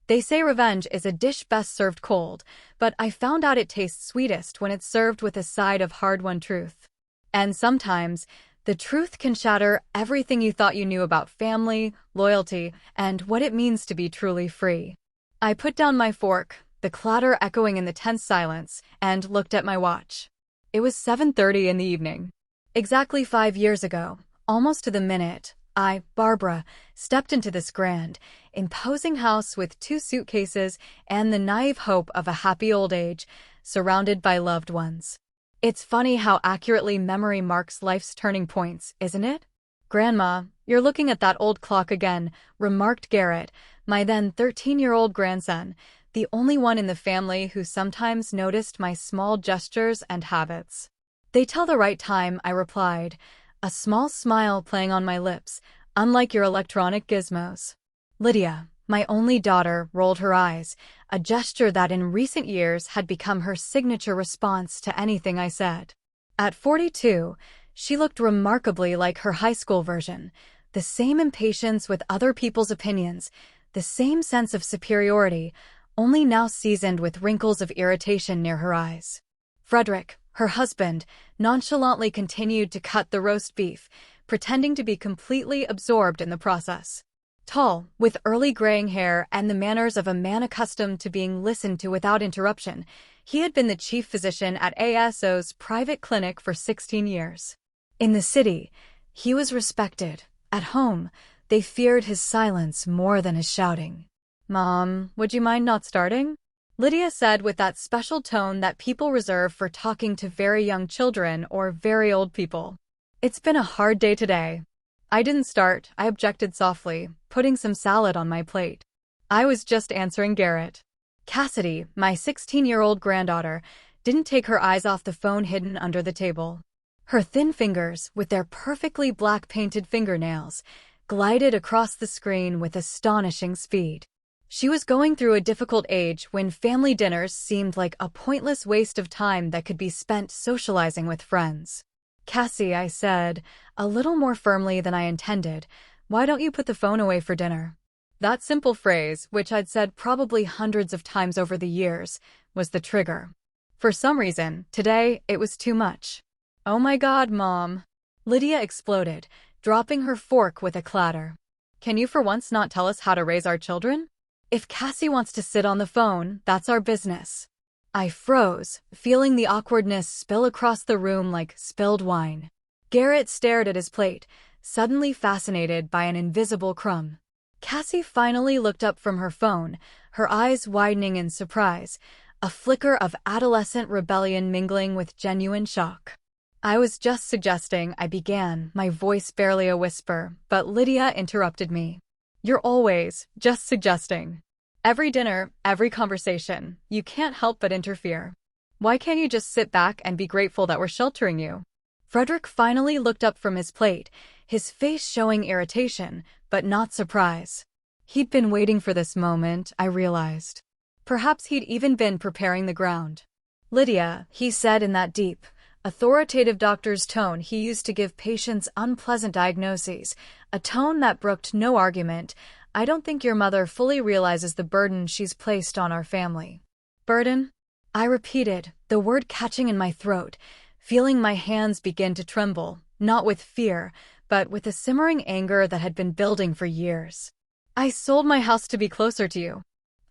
They say revenge is a dish best served cold, but I found out it tastes sweetest when it's served with a side of hard-won truth. And sometimes, the truth can shatter everything you thought you knew about family, loyalty, and what it means to be truly free. I put down my fork, the clatter echoing in the tense silence, and looked at my watch. It was 7:30 in the evening. Exactly 5 years ago, almost to the minute, Barbara, stepped into this grand, imposing house with 2 suitcases and the naive hope of a happy old age, surrounded by loved ones. It's funny how accurately memory marks life's turning points, isn't it? "Grandma, you're looking at that old clock again," remarked Garrett, my then 13-year-old grandson, the only one in the family who sometimes noticed my small gestures and habits. "They tell the right time," I replied, a small smile playing on my lips, "unlike your electronic gizmos." Lydia, my only daughter, rolled her eyes, a gesture that in recent years had become her signature response to anything I said. At 42, she looked remarkably like her high school version, the same impatience with other people's opinions, the same sense of superiority, only now seasoned with wrinkles of irritation near her eyes. Frederick, her husband, nonchalantly continued to cut the roast beef, pretending to be completely absorbed in the process. Tall, with early graying hair and the manners of a man accustomed to being listened to without interruption, he had been the chief physician at ASO's private clinic for 16 years. In the city, he was respected. At home, they feared his silence more than his shouting. "Mom, would you mind not starting?" Lydia said with that special tone that people reserve for talking to very young children or very old people. "It's been a hard day today." "I didn't start," I objected softly, putting some salad on my plate. "I was just answering Garrett." Cassidy, my 16-year-old granddaughter, didn't take her eyes off the phone hidden under the table. Her thin fingers, with their perfectly black painted fingernails, glided across the screen with astonishing speed. She was going through a difficult age when family dinners seemed like a pointless waste of time that could be spent socializing with friends. "Cassie," I said, a little more firmly than I intended, "why don't you put the phone away for dinner?" That simple phrase, which I'd said probably hundreds of times over the years, was the trigger. For some reason, today, it was too much. "Oh my God, Mom!" Lydia exploded, dropping her fork with a clatter. "Can you for once not tell us how to raise our children? If Cassie wants to sit on the phone, that's our business." I froze, feeling the awkwardness spill across the room like spilled wine. Garrett stared at his plate, suddenly fascinated by an invisible crumb. Cassie finally looked up from her phone, her eyes widening in surprise, a flicker of adolescent rebellion mingling with genuine shock. "I was just suggesting," I began, my voice barely a whisper, but Lydia interrupted me. "You're always just suggesting. Every dinner, every conversation, you can't help but interfere. Why can't you just sit back and be grateful that we're sheltering you?" Frederick finally looked up from his plate, his face showing irritation, but not surprise. He'd been waiting for this moment, I realized. Perhaps he'd even been preparing the ground. "Lydia," he said in that deep, authoritative doctor's tone he used to give patients unpleasant diagnoses, a tone that brooked no argument, "I don't think your mother fully realizes the burden she's placed on our family." "Burden?" I repeated, the word catching in my throat, feeling my hands begin to tremble, not with fear, but with a simmering anger that had been building for years. "I sold my house to be closer to you.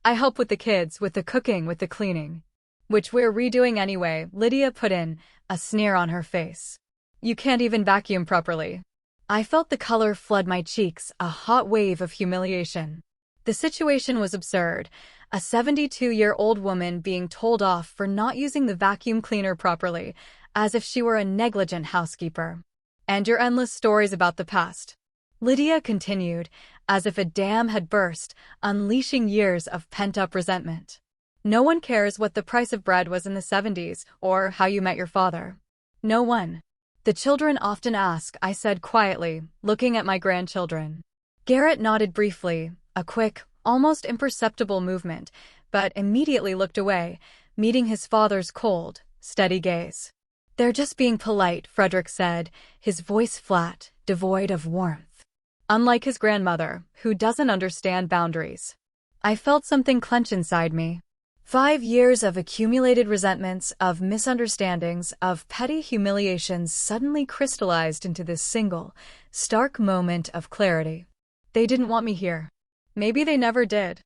I help with the kids, with the cooking, with the cleaning." "Which we're redoing anyway," Lydia put in, a sneer on her face. "You can't even vacuum properly." I felt the color flood my cheeks, a hot wave of humiliation. The situation was absurd, a 72-year-old woman being told off for not using the vacuum cleaner properly, as if she were a negligent housekeeper. "And your endless stories about the past," Lydia continued, as if a dam had burst, unleashing years of pent-up resentment. "No one cares what the price of bread was in the 70s, or how you met your father. No one. The children often ask," I said quietly, looking at my grandchildren. Garrett nodded briefly, a quick, almost imperceptible movement, but immediately looked away, meeting his father's cold, steady gaze. "They're just being polite," Frederick said, his voice flat, devoid of warmth. Unlike his grandmother, who doesn't understand boundaries. I felt something clench inside me. 5 years of accumulated resentments, of misunderstandings, of petty humiliations suddenly crystallized into this single, stark moment of clarity. They didn't want me here. Maybe they never did.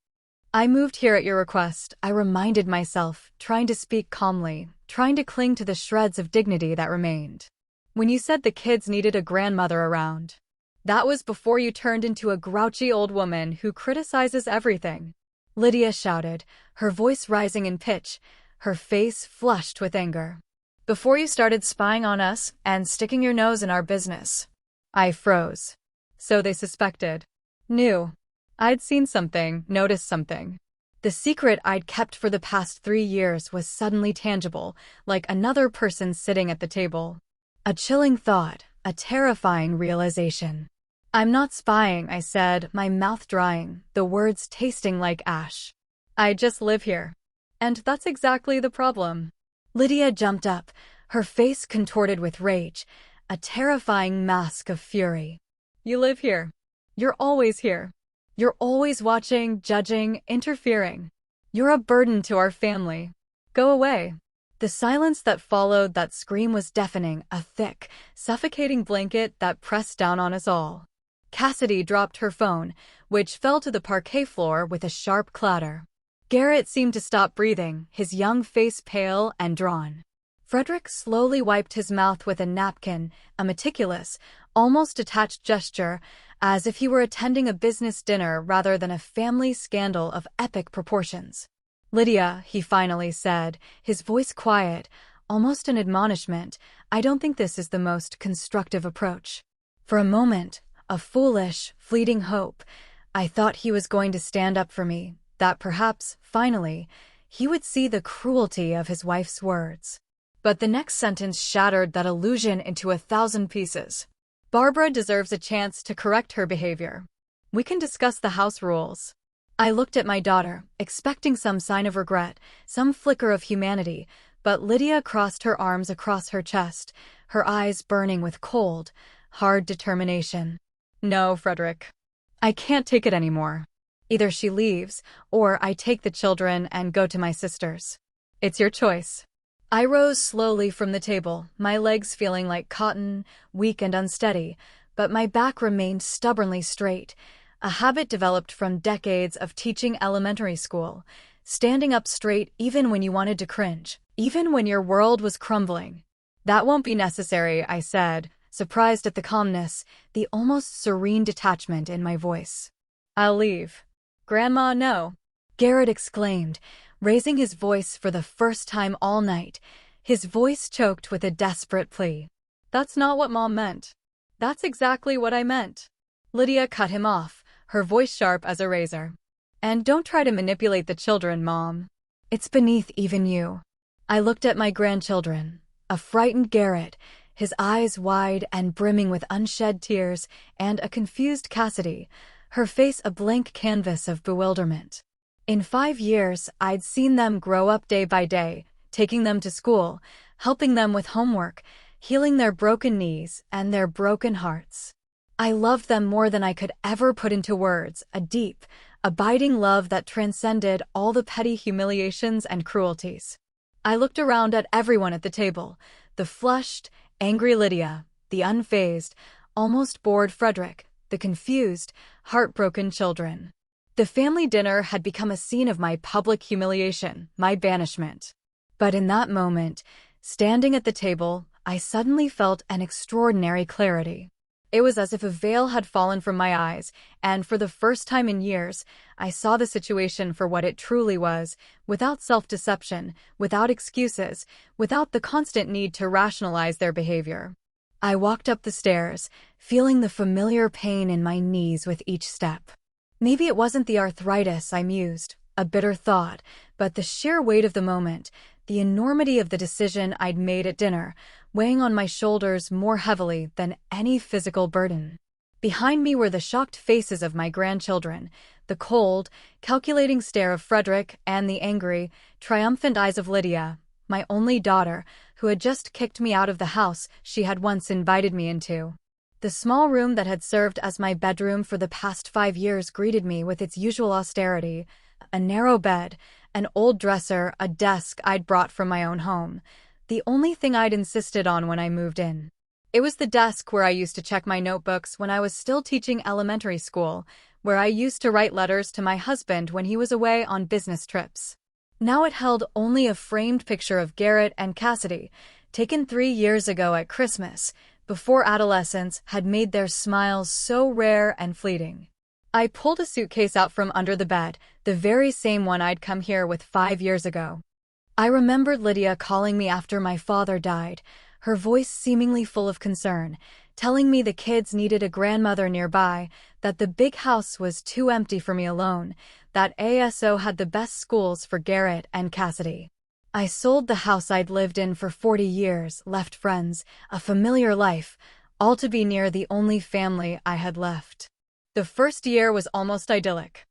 I moved here at your request, I reminded myself, trying to speak calmly, trying to cling to the shreds of dignity that remained. When you said the kids needed a grandmother around. That was before you turned into a grouchy old woman who criticizes everything. Lydia shouted, her voice rising in pitch, her face flushed with anger. Before you started spying on us and sticking your nose in our business. I froze. So they suspected. Knew. I'd seen something, noticed something. The secret I'd kept for the past 3 years was suddenly tangible, like another person sitting at the table. A chilling thought, a terrifying realization. I'm not spying, I said, my mouth drying, the words tasting like ash. I just live here. And that's exactly the problem. Lydia jumped up, her face contorted with rage, a terrifying mask of fury. You live here. You're always here. You're always watching, judging, interfering. You're a burden to our family. Go away. The silence that followed that scream was deafening, a thick, suffocating blanket that pressed down on us all. Cassidy dropped her phone, which fell to the parquet floor with a sharp clatter. Garrett seemed to stop breathing, his young face pale and drawn. Frederick slowly wiped his mouth with a napkin, a meticulous, almost detached gesture, as if he were attending a business dinner rather than a family scandal of epic proportions. Lydia, he finally said, his voice quiet, almost an admonishment, I don't think this is the most constructive approach. For a moment, a foolish, fleeting hope, I thought he was going to stand up for me, that perhaps, finally, he would see the cruelty of his wife's words. But the next sentence shattered that illusion into 1,000 pieces. Barbara deserves a chance to correct her behavior. We can discuss the house rules. I looked at my daughter, expecting some sign of regret, some flicker of humanity, but Lydia crossed her arms across her chest, her eyes burning with cold, hard determination. No, Frederick. I can't take it anymore. Either she leaves, or I take the children and go to my sister's. It's your choice. I rose slowly from the table, my legs feeling like cotton, weak and unsteady, but my back remained stubbornly straight, a habit developed from decades of teaching elementary school, standing up straight even when you wanted to cringe, even when your world was crumbling. That won't be necessary, I said, surprised at the calmness, the almost serene detachment in my voice. I'll leave. Grandma, no. Garrett exclaimed, raising his voice for the first time all night, his voice choked with a desperate plea. That's not what Mom meant. That's exactly what I meant. Lydia cut him off, her voice sharp as a razor. And don't try to manipulate the children, Mom. It's beneath even you. I looked at my grandchildren, a frightened Garrett, his eyes wide and brimming with unshed tears, and a confused Cassidy, her face a blank canvas of bewilderment. In 5 years, I'd seen them grow up day by day, taking them to school, helping them with homework, healing their broken knees and their broken hearts. I loved them more than I could ever put into words, a deep, abiding love that transcended all the petty humiliations and cruelties. I looked around at everyone at the table, the flushed, angry Lydia, the unfazed, almost bored Frederick, the confused, heartbroken children. The family dinner had become a scene of my public humiliation, my banishment. But in that moment, standing at the table, I suddenly felt an extraordinary clarity. It was as if a veil had fallen from my eyes, and for the first time in years, I saw the situation for what it truly was, without self-deception, without excuses, without the constant need to rationalize their behavior. I walked up the stairs, feeling the familiar pain in my knees with each step. Maybe it wasn't the arthritis, I mused, a bitter thought, but the sheer weight of the moment, the enormity of the decision I'd made at dinner, weighing on my shoulders more heavily than any physical burden. Behind me were the shocked faces of my grandchildren, the cold, calculating stare of Frederick, and the angry, triumphant eyes of Lydia, my only daughter, who had just kicked me out of the house she had once invited me into. The small room that had served as my bedroom for the past 5 years greeted me with its usual austerity, A narrow bed, an old dresser, a desk I'd brought from my own home. The only thing I'd insisted on when I moved in. It was the desk where I used to check my notebooks when I was still teaching elementary school, where I used to write letters to my husband when he was away on business trips. Now it held only a framed picture of Garrett and Cassidy, taken 3 years ago at Christmas, before adolescents had made their smiles so rare and fleeting. I pulled a suitcase out from under the bed, the very same one I'd come here with 5 years ago. I remembered Lydia calling me after my father died, her voice seemingly full of concern, telling me the kids needed a grandmother nearby, that the big house was too empty for me alone, that ASO had the best schools for Garrett and Cassidy. I sold the house I'd lived in for 40 years, left friends, a familiar life, all to be near the only family I had left. The first year was almost idyllic.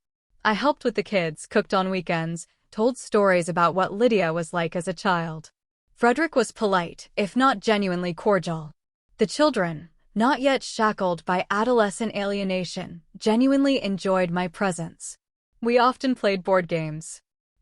I helped with the kids, cooked on weekends, told stories about what Lydia was like as a child. Frederick was polite, if not genuinely cordial. The children, not yet shackled by adolescent alienation, genuinely enjoyed my presence. We often played board games.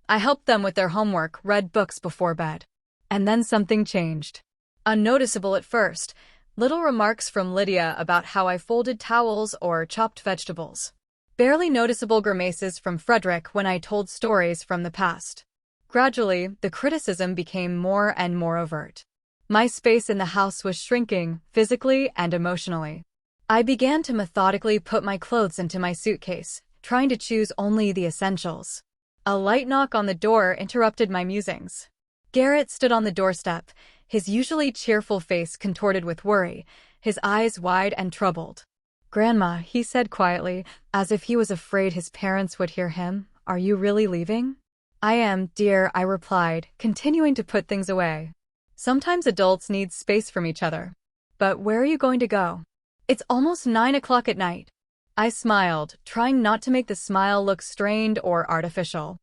I helped them with their homework, read books before bed. And then something changed. Unnoticeable at first, little remarks from Lydia about how I folded towels or chopped vegetables. Barely noticeable grimaces from Frederick when I told stories from the past. Gradually, the criticism became more and more overt. My space in the house was shrinking, physically and emotionally. I began to methodically put my clothes into my suitcase, trying to choose only the essentials. A light knock on the door interrupted my musings. Garrett stood on the doorstep, his usually cheerful face contorted with worry, his eyes wide and troubled. "Grandma," he said quietly, as if he was afraid his parents would hear him, "are you really leaving?" "I am, dear," I replied, continuing to put things away. Sometimes adults need space from each other. "But where are you going to go?" "It's almost 9 o'clock at night." I smiled, trying not to make the smile look strained or artificial.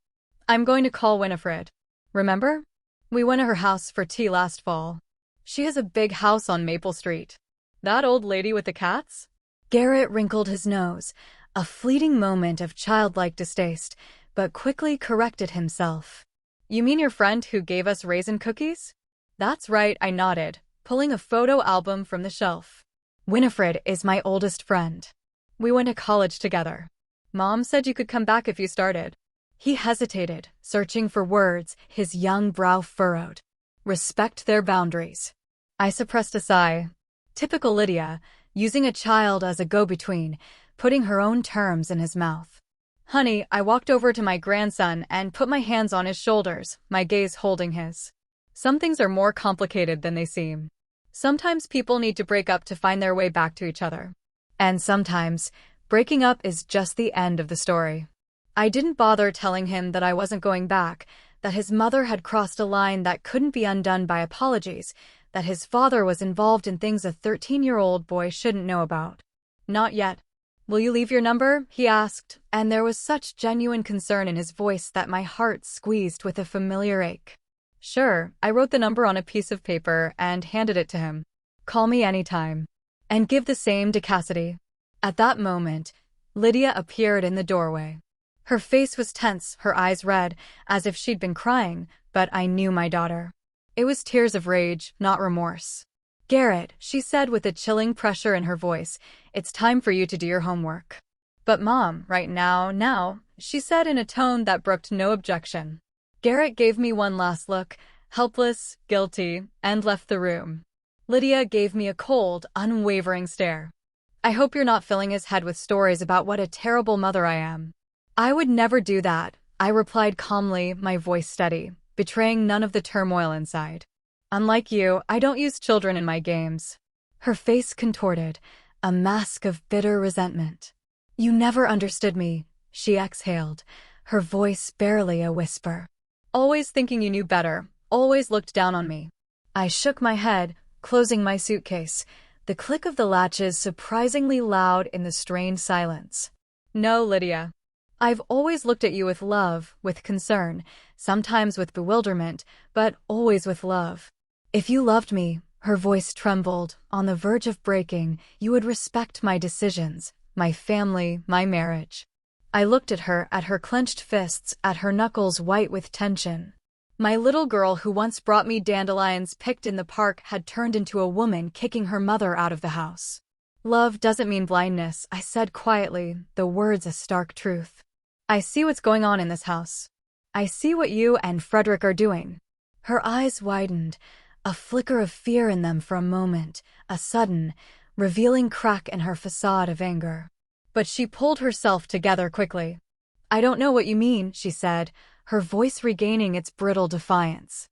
"I'm going to call Winifred. Remember? We went to her house for tea last fall. She has a big house on Maple Street." "That old lady with the cats?" Garrett wrinkled his nose, a fleeting moment of childlike distaste, but quickly corrected himself. "You mean your friend who gave us raisin cookies?" "That's right," I nodded, pulling a photo album from the shelf. "Winifred is my oldest friend. We went to college together. Mom said you could come back if you started." He hesitated, searching for words, his young brow furrowed. "Respect their boundaries." I suppressed a sigh. Typical Lydia, using a child as a go-between, putting her own terms in his mouth. "Honey," I walked over to my grandson and put my hands on his shoulders, my gaze holding his. "Some things are more complicated than they seem. Sometimes people need to break up to find their way back to each other. And sometimes, breaking up is just the end of the story." I didn't bother telling him that I wasn't going back, that his mother had crossed a line that couldn't be undone by apologies, that his father was involved in things a 13-year-old boy shouldn't know about. "Not yet." "Will you leave your number?" he asked, and there was such genuine concern in his voice that my heart squeezed with a familiar ache. "Sure." I wrote the number on a piece of paper and handed it to him. "Call me anytime. And give the same to Cassidy." At that moment, Lydia appeared in the doorway. Her face was tense, her eyes red, as if she'd been crying, but I knew my daughter. It was tears of rage, not remorse. "Garrett," she said with a chilling pressure in her voice, "it's time for you to do your homework." "But Mom, right now," she said in a tone that brooked no objection. Garrett gave me one last look, helpless, guilty, and left the room. Lydia gave me a cold, unwavering stare. "I hope you're not filling his head with stories about what a terrible mother I am." "I would never do that," I replied calmly, my voice steady, betraying none of the turmoil inside. "Unlike you, I don't use children in my games." Her face contorted, a mask of bitter resentment. "You never understood me," she exhaled, her voice barely a whisper. "Always thinking you knew better, always looked down on me." I shook my head, closing my suitcase, the click of the latches surprisingly loud in the strained silence. "No, Lydia. I've always looked at you with love, with concern, sometimes with bewilderment, but always with love. If you loved me," her voice trembled, on the verge of breaking, "you would respect my decisions, my family, my marriage." I looked at her clenched fists, at her knuckles white with tension. My little girl who once brought me dandelions picked in the park had turned into a woman kicking her mother out of the house. Love doesn't mean blindness, I said quietly, the words a stark truth. I see what's going on in this house. I see what you and Frederick are doing. Her eyes widened, a flicker of fear in them for a moment, a sudden, revealing crack in her facade of anger. But she pulled herself together quickly. I don't know what you mean, she said, her voice regaining its brittle defiance.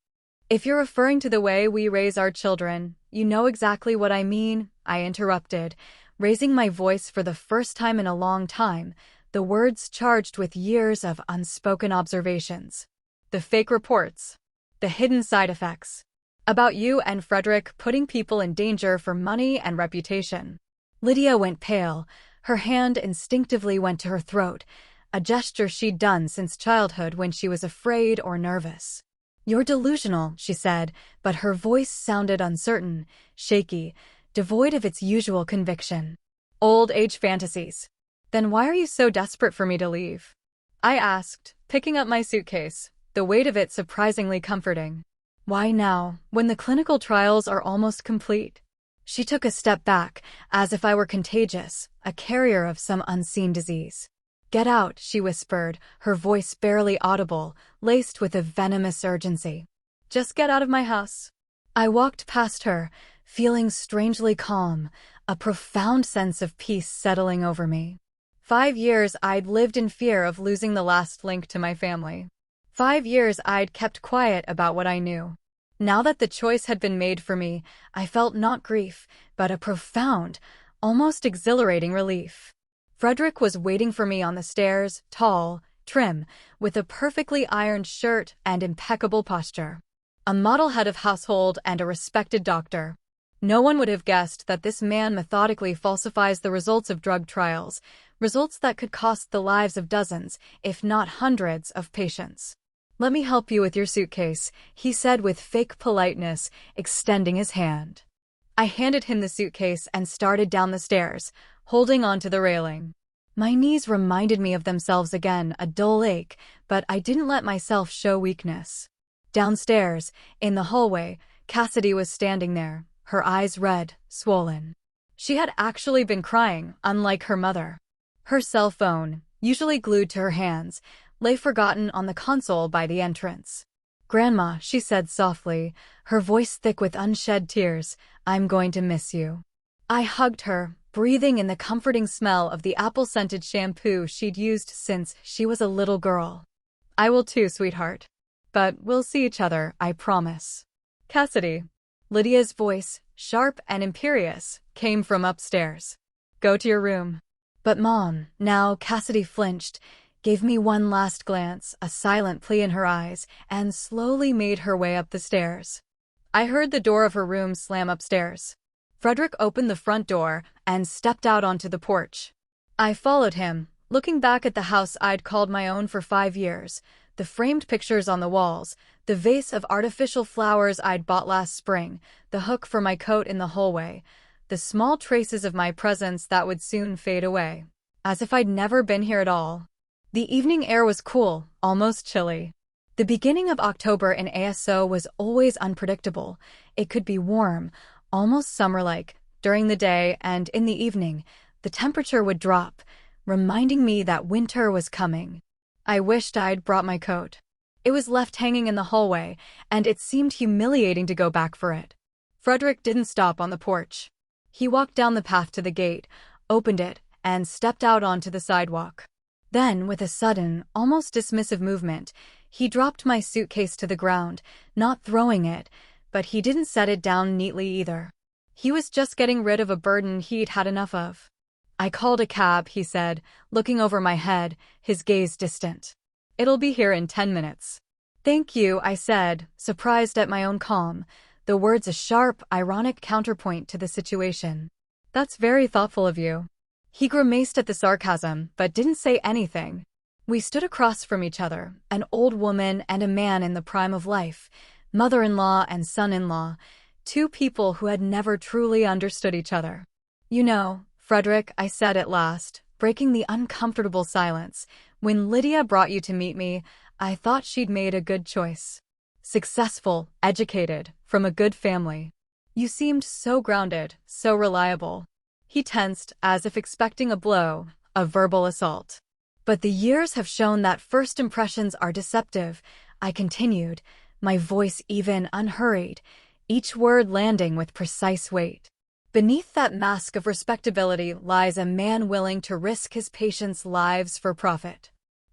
If you're referring to the way we raise our children, you know exactly what I mean, I interrupted, raising my voice for the first time in a long time, the words charged with years of unspoken observations. The fake reports. The hidden side effects. About you and Frederick putting people in danger for money and reputation. Lydia went pale. Her hand instinctively went to her throat, a gesture she'd done since childhood when she was afraid or nervous. You're delusional, she said, but her voice sounded uncertain, shaky, devoid of its usual conviction. Old age fantasies. Then why are you so desperate for me to leave? I asked, picking up my suitcase, the weight of it surprisingly comforting. Why now, when the clinical trials are almost complete? She took a step back, as if I were contagious, a carrier of some unseen disease. Get out, she whispered, her voice barely audible, laced with a venomous urgency. Just get out of my house. I walked past her, feeling strangely calm, a profound sense of peace settling over me. 5 years I'd lived in fear of losing the last link to my family. 5 years I'd kept quiet about what I knew. Now that the choice had been made for me, I felt not grief, but a profound, almost exhilarating relief. Frederick was waiting for me on the stairs, tall, trim, with a perfectly ironed shirt and impeccable posture. A model head of household and a respected doctor. No one would have guessed that this man methodically falsifies the results of drug trials, results that could cost the lives of dozens, if not hundreds, of patients. Let me help you with your suitcase, he said with fake politeness, extending his hand. I handed him the suitcase and started down the stairs, holding onto the railing. My knees reminded me of themselves again, a dull ache, but I didn't let myself show weakness. Downstairs, in the hallway, Cassidy was standing there, her eyes red, swollen. She had actually been crying, unlike her mother. Her cell phone, usually glued to her hands, lay forgotten on the console by the entrance. Grandma, she said softly, her voice thick with unshed tears, I'm going to miss you. I hugged her, breathing in the comforting smell of the apple-scented shampoo she'd used since she was a little girl. I will too, sweetheart. But we'll see each other, I promise. Cassidy. Lydia's voice, sharp and imperious, came from upstairs. Go to your room. But Mom, now Cassidy flinched, gave me one last glance, a silent plea in her eyes, and slowly made her way up the stairs. I heard the door of her room slam upstairs. Frederick opened the front door and stepped out onto the porch. I followed him, looking back at the house I'd called my own for 5 years, the framed pictures on the walls, the vase of artificial flowers I'd bought last spring, the hook for my coat in the hallway, the small traces of my presence that would soon fade away, as if I'd never been here at all. The evening air was cool, almost chilly. The beginning of October in ASO was always unpredictable. It could be warm, almost summer-like, during the day, and in the evening, the temperature would drop, reminding me that winter was coming. I wished I'd brought my coat. It was left hanging in the hallway, and it seemed humiliating to go back for it. Frederick didn't stop on the porch. He walked down the path to the gate, opened it, and stepped out onto the sidewalk. Then, with a sudden, almost dismissive movement, he dropped my suitcase to the ground, not throwing it, but he didn't set it down neatly either. He was just getting rid of a burden he'd had enough of. I called a cab, he said, looking over my head, his gaze distant. It'll be here in 10 minutes. Thank you, I said, surprised at my own calm, the words a sharp, ironic counterpoint to the situation. That's very thoughtful of you. He grimaced at the sarcasm, but didn't say anything. We stood across from each other, an old woman and a man in the prime of life, mother-in-law and son-in-law, two people who had never truly understood each other. You know, Frederick, I said at last, breaking the uncomfortable silence. When Lydia brought you to meet me, I thought she'd made a good choice. Successful, educated, from a good family. You seemed so grounded, so reliable. He tensed, as if expecting a blow, a verbal assault. But the years have shown that first impressions are deceptive, I continued, my voice even, unhurried, each word landing with precise weight. Beneath that mask of respectability lies a man willing to risk his patients' lives for profit.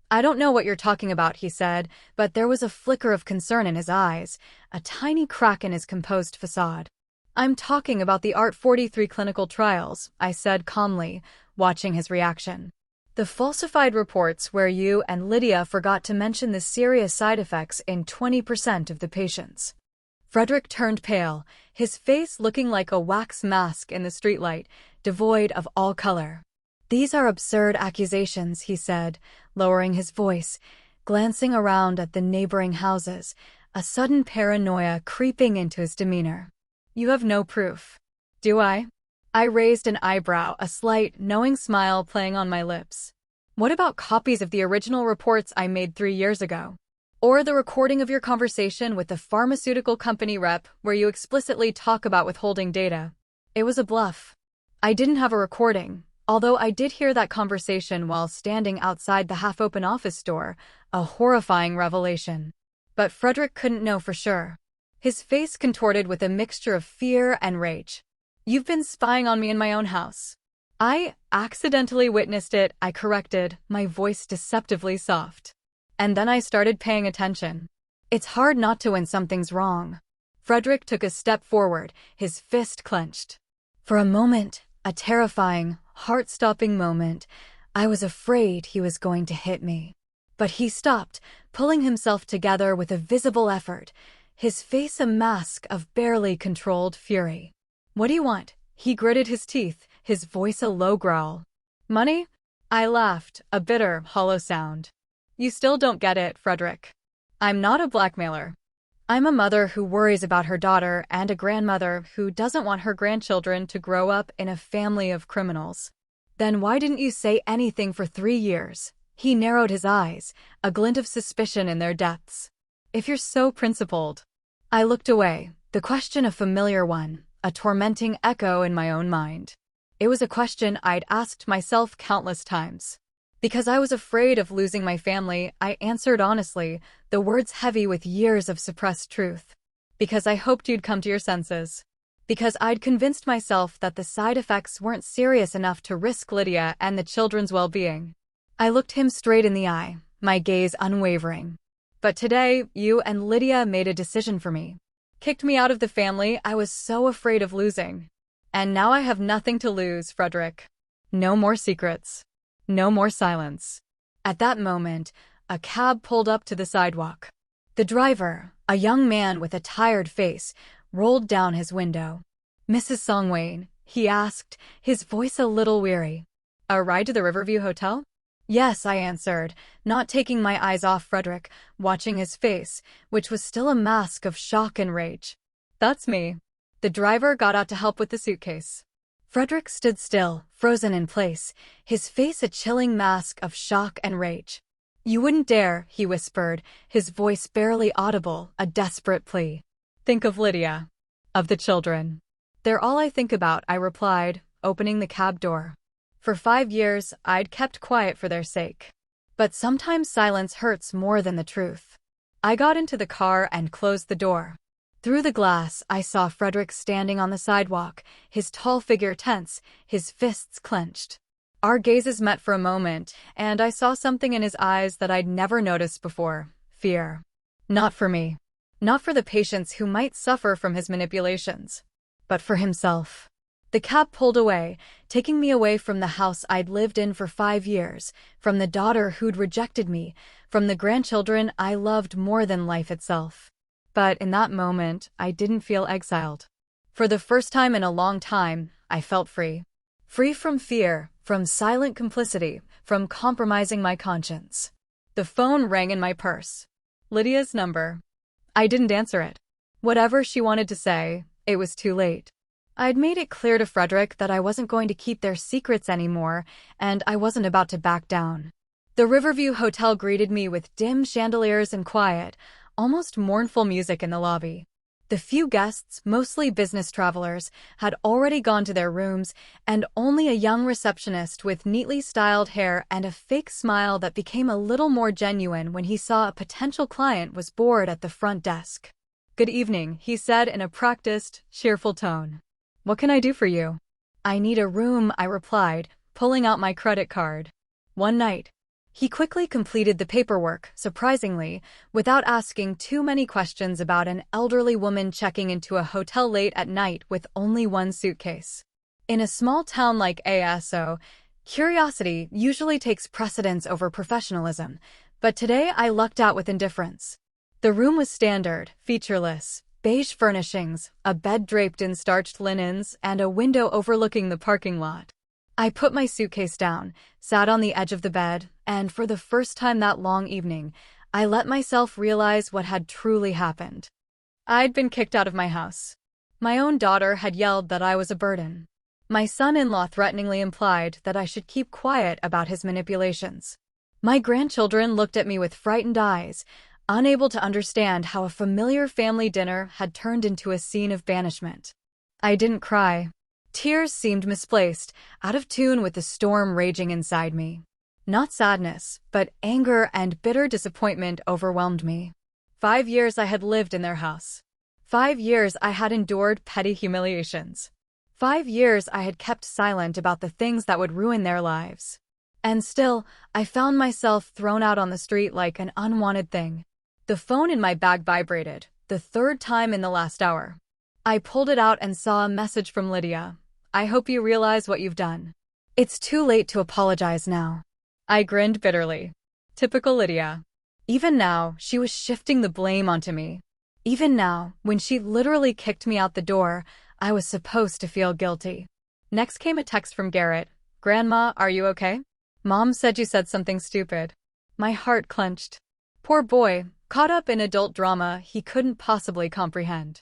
I don't know what you're talking about, he said, but there was a flicker of concern in his eyes, a tiny crack in his composed facade. I'm talking about the ART-43 clinical trials, I said calmly, watching his reaction. The falsified reports where you and Lydia forgot to mention the serious side effects in 20% of the patients. Frederick turned pale, his face looking like a wax mask in the streetlight, devoid of all color. These are absurd accusations, he said, lowering his voice, glancing around at the neighboring houses, a sudden paranoia creeping into his demeanor. You have no proof. Do I? I raised an eyebrow, a slight, knowing smile playing on my lips. What about copies of the original reports I made 3 years ago? Or the recording of your conversation with the pharmaceutical company rep where you explicitly talk about withholding data? It was a bluff. I didn't have a recording, although I did hear that conversation while standing outside the half-open office door, a horrifying revelation. But Frederick couldn't know for sure. His face contorted with a mixture of fear and rage. You've been spying on me in my own house. I accidentally witnessed it, I corrected, my voice deceptively soft. And then I started paying attention. It's hard not to when something's wrong. Frederick took a step forward, his fist clenched. For a moment, a terrifying, heart-stopping moment, I was afraid he was going to hit me. But he stopped, pulling himself together with a visible effort, his face a mask of barely controlled fury. What do you want? He gritted his teeth, his voice a low growl. Money? I laughed, a bitter, hollow sound. You still don't get it, Frederick. I'm not a blackmailer. I'm a mother who worries about her daughter and a grandmother who doesn't want her grandchildren to grow up in a family of criminals. Then why didn't you say anything for 3 years? He narrowed his eyes, a glint of suspicion in their depths. If you're so principled. I looked away, the question a familiar one, a tormenting echo in my own mind. It was a question I'd asked myself countless times. Because I was afraid of losing my family, I answered honestly, the words heavy with years of suppressed truth. Because I hoped you'd come to your senses. Because I'd convinced myself that the side effects weren't serious enough to risk Lydia and the children's well-being. I looked him straight in the eye, my gaze unwavering. But today, you and Lydia made a decision for me. Kicked me out of the family I was so afraid of losing. And now I have nothing to lose, Frederick. No more secrets. No more silence. At that moment, a cab pulled up to the sidewalk. The driver, a young man with a tired face, rolled down his window. Mrs. Songwain, he asked, his voice a little weary. A ride to the Riverview Hotel? Yes, I answered, not taking my eyes off Frederick, watching his face, which was still a mask of shock and rage. That's me. The driver got out to help with the suitcase. Frederick stood still, frozen in place, his face a chilling mask of shock and rage. You wouldn't dare, he whispered, his voice barely audible, a desperate plea. Think of Lydia. Of the children. They're all I think about, I replied, opening the cab door. For 5 years, I'd kept quiet for their sake. But sometimes silence hurts more than the truth. I got into the car and closed the door. Through the glass, I saw Frederick standing on the sidewalk, his tall figure tense, his fists clenched. Our gazes met for a moment, and I saw something in his eyes that I'd never noticed before. Fear. Not for me. Not for the patients who might suffer from his manipulations. But for himself. The cab pulled away, taking me away from the house I'd lived in for 5 years, from the daughter who'd rejected me, from the grandchildren I loved more than life itself. But in that moment, I didn't feel exiled. For the first time in a long time, I felt free. Free from fear, from silent complicity, from compromising my conscience. The phone rang in my purse. Lydia's number. I didn't answer it. Whatever she wanted to say, it was too late. I'd made it clear to Frederick that I wasn't going to keep their secrets anymore, and I wasn't about to back down. The Riverview Hotel greeted me with dim chandeliers and quiet, almost mournful music in the lobby. The few guests, mostly business travelers, had already gone to their rooms, and only a young receptionist with neatly styled hair and a fake smile that became a little more genuine when he saw a potential client was bored at the front desk. "Good evening," he said in a practiced, cheerful tone. "What can I do for you?" "I need a room," I replied, pulling out my credit card. "One night." He quickly completed the paperwork, surprisingly, without asking too many questions about an elderly woman checking into a hotel late at night with only one suitcase. In a small town like ASO, curiosity usually takes precedence over professionalism, but today I lucked out with indifference. The room was standard, featureless, beige furnishings, a bed draped in starched linens, and a window overlooking the parking lot. I put my suitcase down, sat on the edge of the bed, and for the first time that long evening, I let myself realize what had truly happened. I'd been kicked out of my house. My own daughter had yelled that I was a burden. My son-in-law threateningly implied that I should keep quiet about his manipulations. My grandchildren looked at me with frightened eyes, unable to understand how a familiar family dinner had turned into a scene of banishment. I didn't cry. Tears seemed misplaced, out of tune with the storm raging inside me. Not sadness, but anger and bitter disappointment overwhelmed me. 5 years I had lived in their house. 5 years I had endured petty humiliations. 5 years I had kept silent about the things that would ruin their lives. And still, I found myself thrown out on the street like an unwanted thing. The phone in my bag vibrated, the third time in the last hour. I pulled it out and saw a message from Lydia. "I hope you realize what you've done. It's too late to apologize now." I grinned bitterly. Typical Lydia. Even now, she was shifting the blame onto me. Even now, when she literally kicked me out the door, I was supposed to feel guilty. Next came a text from Garrett. "Grandma, are you okay? Mom said you said something stupid." My heart clenched. Poor boy, caught up in adult drama he couldn't possibly comprehend.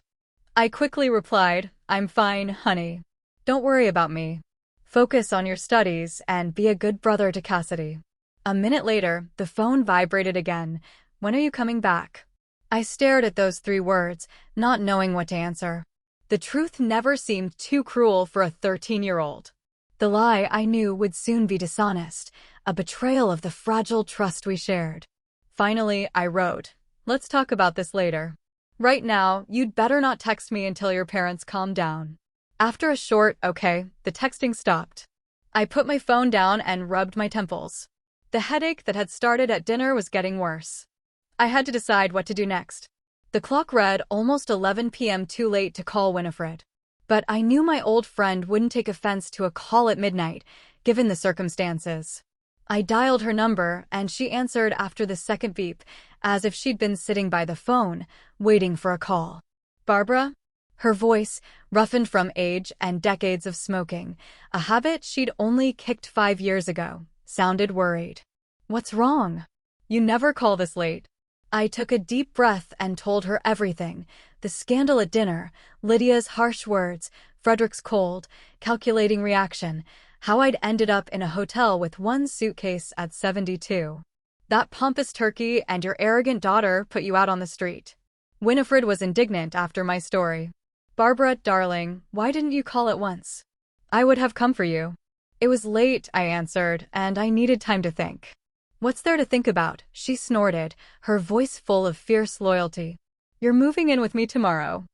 I quickly replied, "I'm fine, honey. Don't worry about me. Focus on your studies and be a good brother to Cassidy." A minute later, the phone vibrated again. "When are you coming back?" I stared at those 3 words, not knowing what to answer. The truth never seemed too cruel for a 13-year-old. The lie I knew would soon be dishonest, a betrayal of the fragile trust we shared. Finally, I wrote, "Let's talk about this later. Right now, you'd better not text me until your parents calm down." After a short, "okay," the texting stopped. I put my phone down and rubbed my temples. The headache that had started at dinner was getting worse. I had to decide what to do next. The clock read almost 11 p.m. too late to call Winifred. But I knew my old friend wouldn't take offense to a call at midnight, given the circumstances. I dialed her number, and she answered after the second beep, as if she'd been sitting by the phone, waiting for a call. "Barbara?" Her voice, roughened from age and decades of smoking, a habit she'd only kicked 5 years ago, sounded worried. "What's wrong? You never call this late." I took a deep breath and told her everything: the scandal at dinner, Lydia's harsh words, Frederick's cold, calculating reaction, how I'd ended up in a hotel with one suitcase at 72. "That pompous turkey and your arrogant daughter put you out on the street." Winifred was indignant after my story. "Barbara, darling, why didn't you call at once? I would have come for you." "It was late," I answered, "and I needed time to think." "What's there to think about?" she snorted, her voice full of fierce loyalty. "You're moving in with me tomorrow.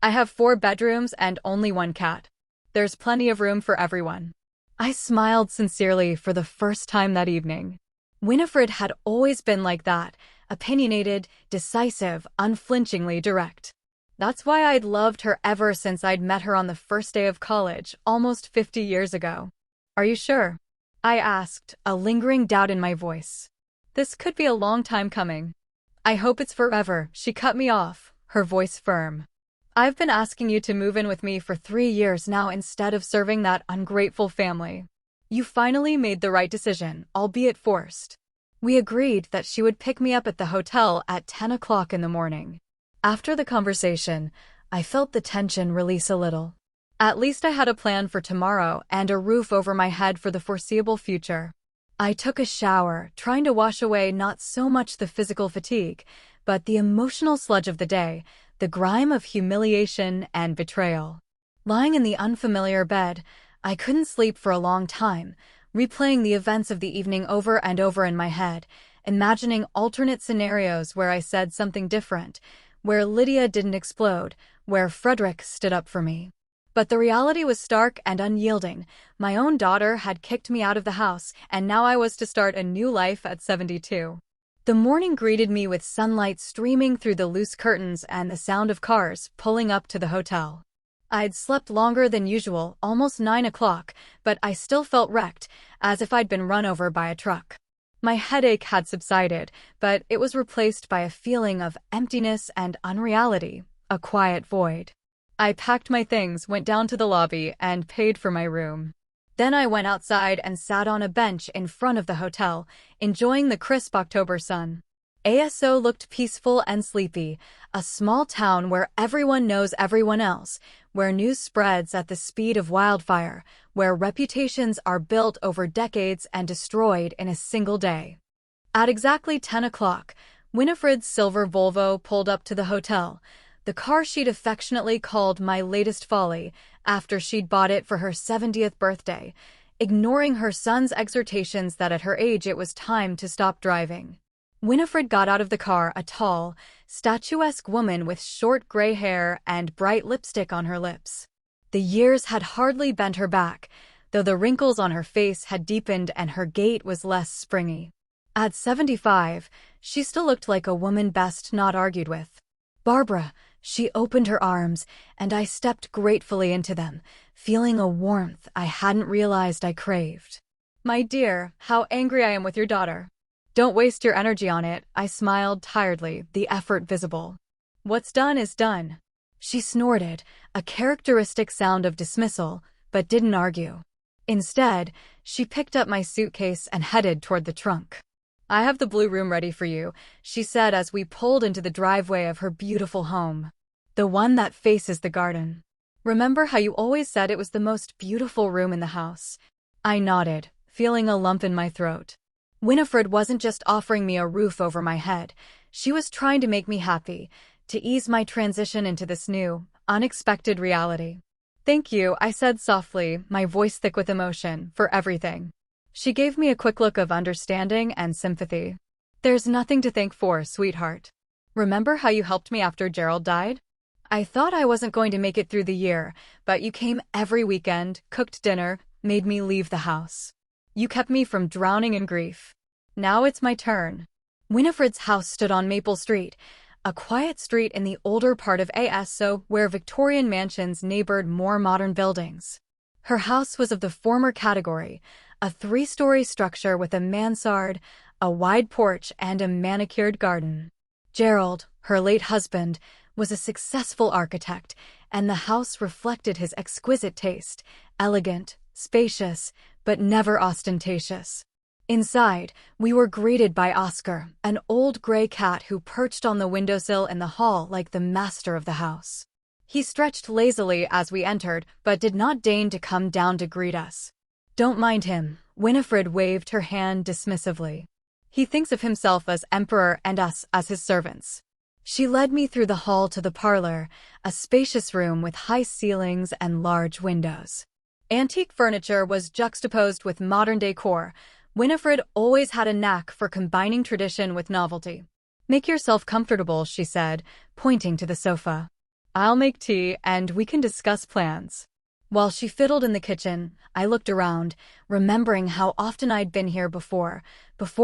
I have 4 bedrooms and only 1 cat. There's plenty of room for everyone." I smiled sincerely for the first time that evening. Winifred had always been like that, opinionated, decisive, unflinchingly direct. That's why I'd loved her ever since I'd met her on the first day of college, almost 50 years ago. "Are you sure?" I asked, a lingering doubt in my voice. "This could be a long time coming." "I hope it's forever," she cut me off, her voice firm. "I've been asking you to move in with me for 3 years now instead of serving that ungrateful family. You finally made the right decision, albeit forced." We agreed that she would pick me up at the hotel at 10 o'clock in the morning. After the conversation, I felt the tension release a little. At least I had a plan for tomorrow and a roof over my head for the foreseeable future. I took a shower, trying to wash away not so much the physical fatigue, but the emotional sludge of the day, the grime of humiliation and betrayal. Lying in the unfamiliar bed, I couldn't sleep for a long time, replaying the events of the evening over and over in my head, imagining alternate scenarios where I said something different, where Lydia didn't explode, where Frederick stood up for me. But the reality was stark and unyielding. My own daughter had kicked me out of the house, and now I was to start a new life at 72. The morning greeted me with sunlight streaming through the loose curtains and the sound of cars pulling up to the hotel. I'd slept longer than usual, almost 9 o'clock, but I still felt wrecked, as if I'd been run over by a truck. My headache had subsided, but it was replaced by a feeling of emptiness and unreality, a quiet void. I packed my things, went down to the lobby, and paid for my room. Then I went outside and sat on a bench in front of the hotel, enjoying the crisp October sun. ASO looked peaceful and sleepy, a small town where everyone knows everyone else, where news spreads at the speed of wildfire, where reputations are built over decades and destroyed in a single day. At exactly 10 o'clock, Winifred's silver Volvo pulled up to the hotel, the car she'd affectionately called my latest folly after she'd bought it for her 70th birthday, ignoring her son's exhortations that at her age it was time to stop driving. Winifred got out of the car, a tall, statuesque woman with short gray hair and bright lipstick on her lips. The years had hardly bent her back, though the wrinkles on her face had deepened and her gait was less springy. At 75, she still looked like a woman best not argued with. "Barbara," she opened her arms, and I stepped gratefully into them, feeling a warmth I hadn't realized I craved. "My dear, how angry I am with your daughter." "Don't waste your energy on it," I smiled tiredly, the effort visible. "What's done is done." She snorted, a characteristic sound of dismissal, but didn't argue. Instead, she picked up my suitcase and headed toward the trunk. "I have the blue room ready for you," she said as we pulled into the driveway of her beautiful home. "The one that faces the garden. Remember how you always said it was the most beautiful room in the house?" I nodded, feeling a lump in my throat. Winifred wasn't just offering me a roof over my head. She was trying to make me happy, to ease my transition into this new, unexpected reality. "Thank you," I said softly, my voice thick with emotion, "for everything." She gave me a quick look of understanding and sympathy. "There's nothing to thank for, sweetheart. Remember how you helped me after Gerald died? I thought I wasn't going to make it through the year, but you came every weekend, cooked dinner, made me leave the house. You kept me from drowning in grief. Now it's my turn." Winifred's house stood on Maple Street, a quiet street in the older part of ASO where Victorian mansions neighbored more modern buildings. Her house was of the former category, a 3-story structure with a mansard, a wide porch, and a manicured garden. Gerald, her late husband, was a successful architect, and the house reflected his exquisite taste, elegant, spacious, but never ostentatious. Inside, we were greeted by Oscar, an old gray cat who perched on the windowsill in the hall like the master of the house. He stretched lazily as we entered, but did not deign to come down to greet us. "Don't mind him," Winifred waved her hand dismissively. "He thinks of himself as emperor and us as his servants." She led me through the hall to the parlor, a spacious room with high ceilings and large windows. Antique furniture was juxtaposed with modern decor. Winifred always had a knack for combining tradition with novelty. "Make yourself comfortable," she said, pointing to the sofa. "I'll make tea, and we can discuss plans." While she fiddled in the kitchen, I looked around, remembering how often I'd been here before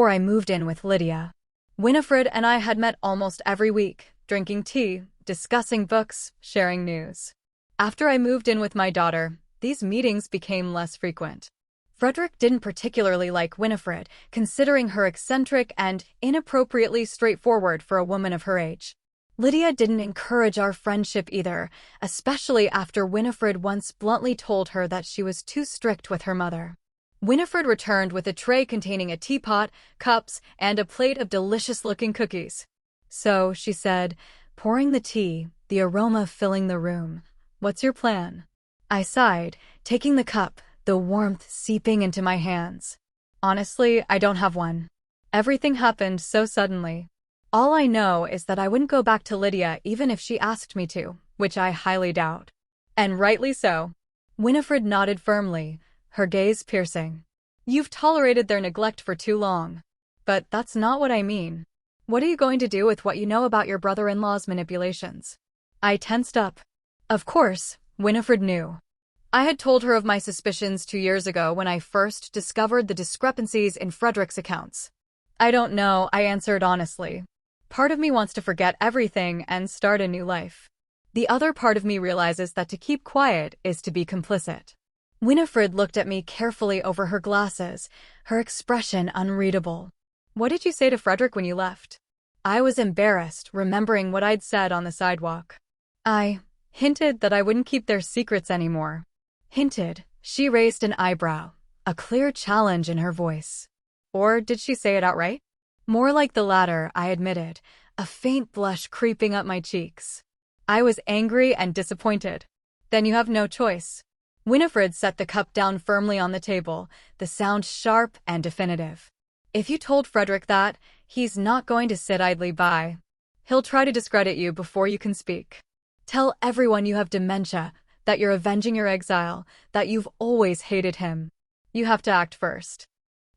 I moved in with Lydia. Winifred and I had met almost every week, drinking tea, discussing books, sharing news. After I moved in with my daughter, these meetings became less frequent. Frederick didn't particularly like Winifred, considering her eccentric and inappropriately straightforward for a woman of her age. Lydia didn't encourage our friendship either, especially after Winifred once bluntly told her that she was too strict with her mother. Winifred returned with a tray containing a teapot, cups, and a plate of delicious-looking cookies. "So," she said, pouring the tea, the aroma filling the room, "what's your plan?" I sighed, taking the cup, the warmth seeping into my hands. Honestly, I don't have one. Everything happened so suddenly. All I know is that I wouldn't go back to Lydia even if she asked me to, which I highly doubt. And rightly so. Winifred nodded firmly, her gaze piercing. You've tolerated their neglect for too long. But that's not what I mean. What are you going to do with what you know about your brother-in-law's manipulations? I tensed up. Of course, Winifred knew. I had told her of my suspicions 2 years ago when I first discovered the discrepancies in Frederick's accounts. I don't know, I answered honestly. Part of me wants to forget everything and start a new life. The other part of me realizes that to keep quiet is to be complicit. Winifred looked at me carefully over her glasses, her expression unreadable. What did you say to Frederick when you left? I was embarrassed, remembering what I'd said on the sidewalk. I hinted that I wouldn't keep their secrets anymore. Hinted. She raised an eyebrow, a clear challenge in her voice. Or did she say it outright? More like the latter, I admitted, a faint blush creeping up my cheeks. I was angry and disappointed. Then you have no choice. Winifred set the cup down firmly on the table, the sound sharp and definitive. If you told Frederick that, he's not going to sit idly by. He'll try to discredit you before you can speak. Tell everyone you have dementia, that you're avenging your exile, that you've always hated him. You have to act first.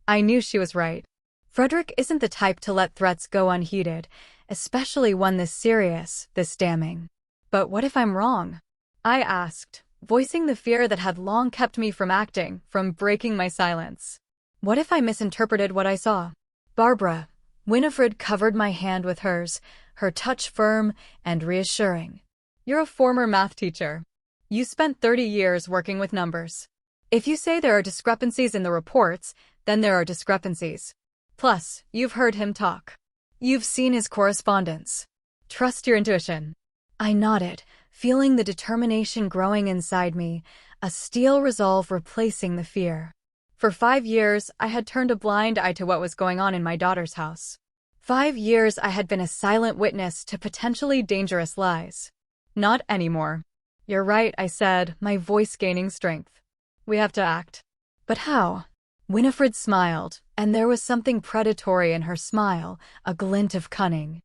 I knew she was right. Frederick isn't the type to let threats go unheeded, especially one this serious, this damning. But what if I'm wrong? I asked, voicing the fear that had long kept me from acting, from breaking my silence. What if I misinterpreted what I saw? Barbara. Winifred covered my hand with hers, her touch firm and reassuring. You're a former math teacher. You spent 30 years working with numbers. If you say there are discrepancies in the reports, then there are discrepancies. Plus, you've heard him talk. You've seen his correspondence. Trust your intuition. I nodded, feeling the determination growing inside me, a steel resolve replacing the fear. For 5 years, I had turned a blind eye to what was going on in my daughter's house. 5 years I had been a silent witness to potentially dangerous lies. Not anymore. You're right, I said, my voice gaining strength. We have to act. But how? Winifred smiled, and there was something predatory in her smile, a glint of cunning.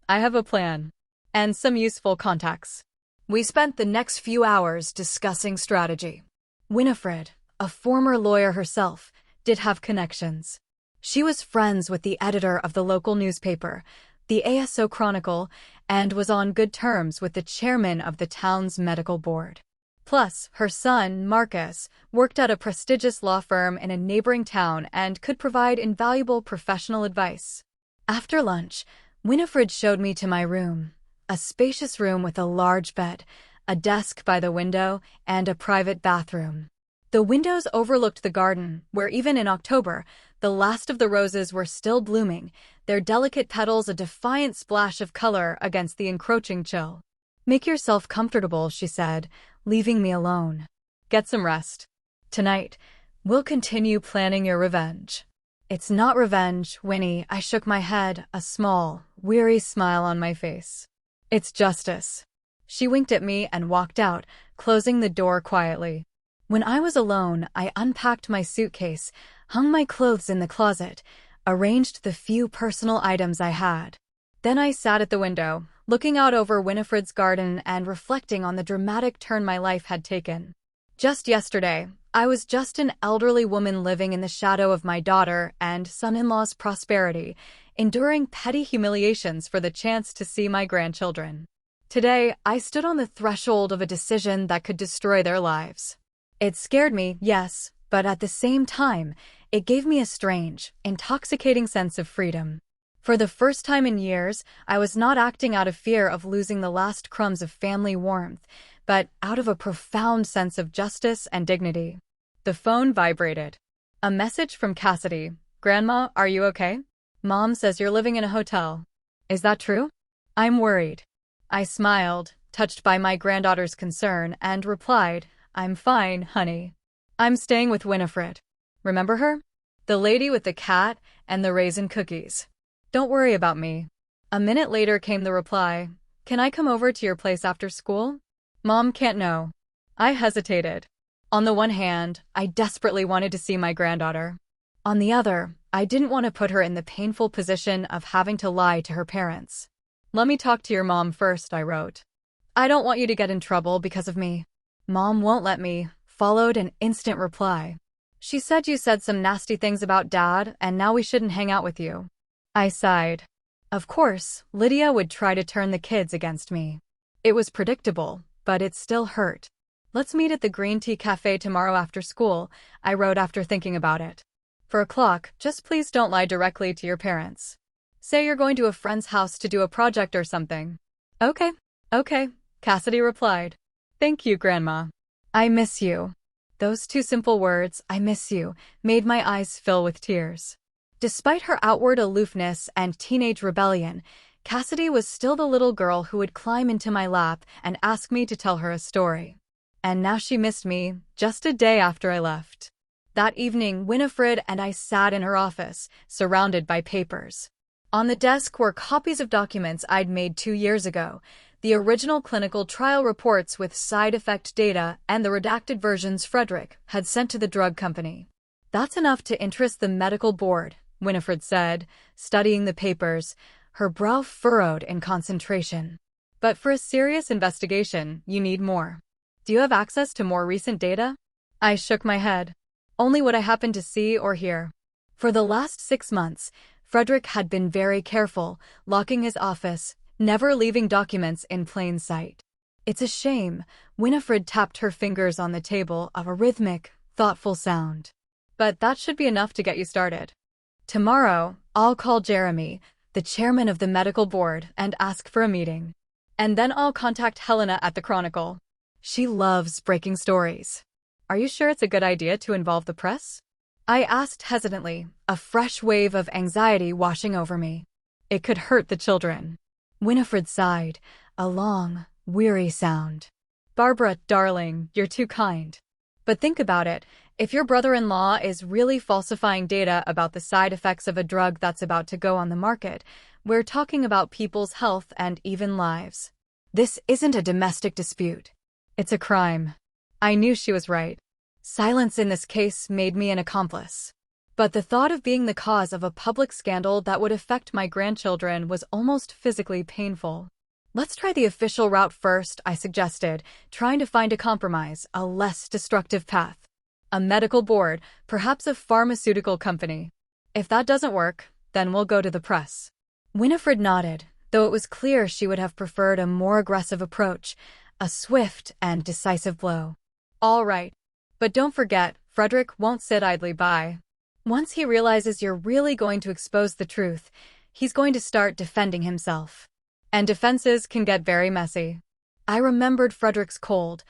I have a plan. And some useful contacts. We spent the next few hours discussing strategy. Winifred, a former lawyer herself, did have connections. She was friends with the editor of the local newspaper, the ASO Chronicle, and was on good terms with the chairman of the town's medical board. Plus, her son, Marcus, worked at a prestigious law firm in a neighboring town and could provide invaluable professional advice. After lunch, Winifred showed me to my room, a spacious room with a large bed, a desk by the window, and a private bathroom. The windows overlooked the garden, where even in October, the last of the roses were still blooming, their delicate petals a defiant splash of color against the encroaching chill. Make yourself comfortable, she said, leaving me alone. Get some rest. Tonight, we'll continue planning your revenge. It's not revenge, Winnie, I shook my head, a small, weary smile on my face. It's justice. She winked at me and walked out, closing the door quietly. When I was alone, I unpacked my suitcase, hung my clothes in the closet, arranged the few personal items I had. Then I sat at the window, looking out over Winifred's garden and reflecting on the dramatic turn my life had taken. Just yesterday, I was just an elderly woman living in the shadow of my daughter and son-in-law's prosperity, enduring petty humiliations for the chance to see my grandchildren. Today, I stood on the threshold of a decision that could destroy their lives. It scared me, yes, but at the same time, it gave me a strange, intoxicating sense of freedom. For the first time in years, I was not acting out of fear of losing the last crumbs of family warmth, but out of a profound sense of justice and dignity. The phone vibrated. A message from Cassidy. Grandma, are you okay? Mom says you're living in a hotel. Is that true? I'm worried. I smiled, touched by my granddaughter's concern, and replied, I'm fine, honey. I'm staying with Winifred. Remember her? The lady with the cat and the raisin cookies. Don't worry about me. A minute later came the reply, Can I come over to your place after school? Mom can't know. I hesitated. On the one hand, I desperately wanted to see my granddaughter. On the other, I didn't want to put her in the painful position of having to lie to her parents. "Let me talk to your mom first," I wrote. "I don't want you to get in trouble because of me." "Mom won't let me," followed an instant reply. "She said you said some nasty things about Dad, and now we shouldn't hang out with you." I sighed. Of course, Lydia would try to turn the kids against me. It was predictable, but it still hurt. "Let's meet at the Green Tea Cafe tomorrow after school," I wrote after thinking about it. "4 o'clock, just please don't lie directly to your parents. Say you're going to a friend's house to do a project or something." Okay, Cassidy replied. "Thank you, Grandma. I miss you." Those two simple words, "I miss you," made my eyes fill with tears. Despite her outward aloofness and teenage rebellion, Cassidy was still the little girl who would climb into my lap and ask me to tell her a story. And now she missed me, just a day after I left. That evening, Winifred and I sat in her office, surrounded by papers. On the desk were copies of documents I'd made 2 years ago, the original clinical trial reports with side effect data, and the redacted versions Frederick had sent to the drug company. "That's enough to interest the medical board," Winifred said, studying the papers, her brow furrowed in concentration. "But for a serious investigation, you need more. Do you have access to more recent data?" I shook my head. "Only what I happened to see or hear." For the last 6 months, Frederick had been very careful, locking his office, never leaving documents in plain sight. "It's a shame," Winifred tapped her fingers on the table of a rhythmic, thoughtful sound. "But that should be enough to get you started. Tomorrow, I'll call Jeremy, the chairman of the medical board, and ask for a meeting. And then I'll contact Helena at the Chronicle. She loves breaking stories." "Are you sure it's a good idea to involve the press?" I asked hesitantly, a fresh wave of anxiety washing over me. "It could hurt the children." Winifred sighed, a long, weary sound. "Barbara, darling, you're too kind. But think about it. If your brother-in-law is really falsifying data about the side effects of a drug that's about to go on the market, we're talking about people's health and even lives. This isn't a domestic dispute. It's a crime." I knew she was right. Silence in this case made me an accomplice. But the thought of being the cause of a public scandal that would affect my grandchildren was almost physically painful. "Let's try the official route first," I suggested, trying to find a compromise, a less destructive path. "A medical board, perhaps a pharmaceutical company. If that doesn't work, then we'll go to the press." Winifred nodded, though it was clear she would have preferred a more aggressive approach, a swift and decisive blow. "All right. But don't forget, Frederick won't sit idly by. Once he realizes you're really going to expose the truth, he's going to start defending himself. And defenses can get very messy." I remembered Frederick's cold,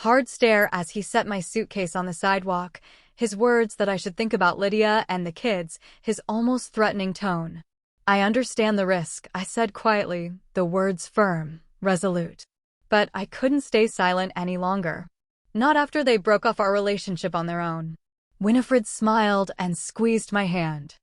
hard stare as he set my suitcase on the sidewalk, his words that I should think about Lydia and the kids, his almost threatening tone. "I understand the risk," I said quietly, the words firm, resolute. But I couldn't stay silent any longer. Not after they broke off our relationship on their own. Winifred smiled and squeezed my hand.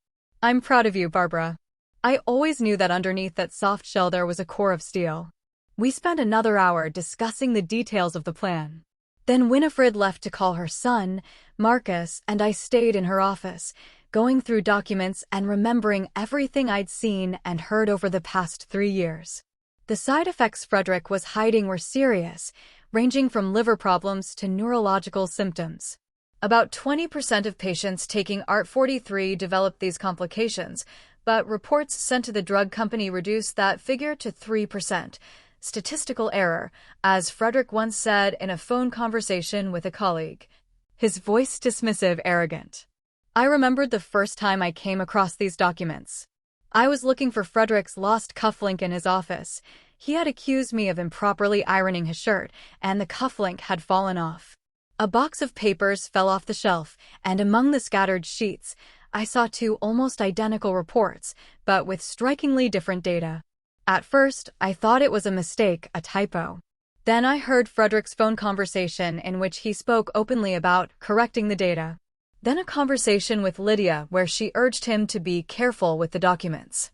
"I'm proud of you, Barbara. I always knew that underneath that soft shell there was a core of steel." We spent another hour discussing the details of the plan. Then Winifred left to call her son, Marcus, and I stayed in her office, going through documents and remembering everything I'd seen and heard over the past 3 years. The side effects Frederick was hiding were serious, ranging from liver problems to neurological symptoms. About 20% of patients taking ART-43 developed these complications, but reports sent to the drug company reduced that figure to 3%. Statistical error, as Frederick once said in a phone conversation with a colleague. His voice dismissive, arrogant. I remembered the first time I came across these documents. I was looking for Frederick's lost cufflink in his office. He had accused me of improperly ironing his shirt, and the cufflink had fallen off. A box of papers fell off the shelf, and among the scattered sheets, I saw 2 almost identical reports, but with strikingly different data. At first, I thought it was a mistake, a typo. Then I heard Frederick's phone conversation in which he spoke openly about correcting the data. Then a conversation with Lydia where she urged him to be careful with the documents.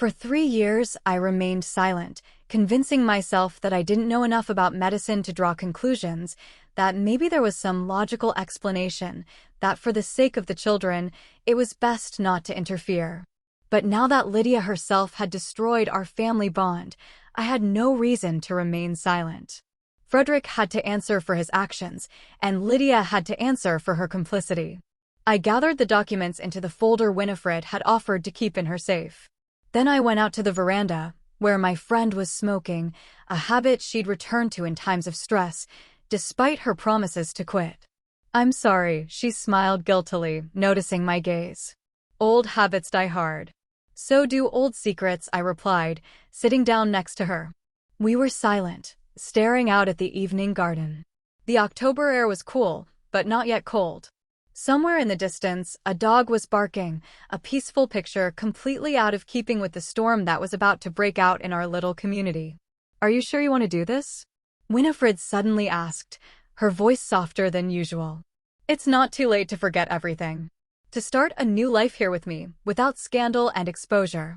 For 3 years, I remained silent, convincing myself that I didn't know enough about medicine to draw conclusions, that maybe there was some logical explanation, that for the sake of the children, it was best not to interfere. But now that Lydia herself had destroyed our family bond, I had no reason to remain silent. Frederick had to answer for his actions, and Lydia had to answer for her complicity. I gathered the documents into the folder Winifred had offered to keep in her safe. Then I went out to the veranda, where my friend was smoking, a habit she'd returned to in times of stress, despite her promises to quit. "I'm sorry," she smiled guiltily, noticing my gaze. "Old habits die hard." "So do old secrets," I replied, sitting down next to her. We were silent, staring out at the evening garden. The October air was cool, but not yet cold. Somewhere in the distance, a dog was barking, a peaceful picture completely out of keeping with the storm that was about to break out in our little community. "Are you sure you want to do this?" Winifred suddenly asked, her voice softer than usual. "It's not too late to forget everything. To start a new life here with me, without scandal and exposure."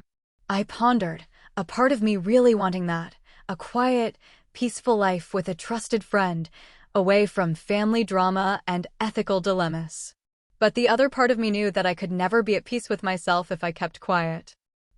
I pondered, a part of me really wanting that, a quiet, peaceful life with a trusted friend, away from family drama and ethical dilemmas. But the other part of me knew that I could never be at peace with myself if I kept quiet.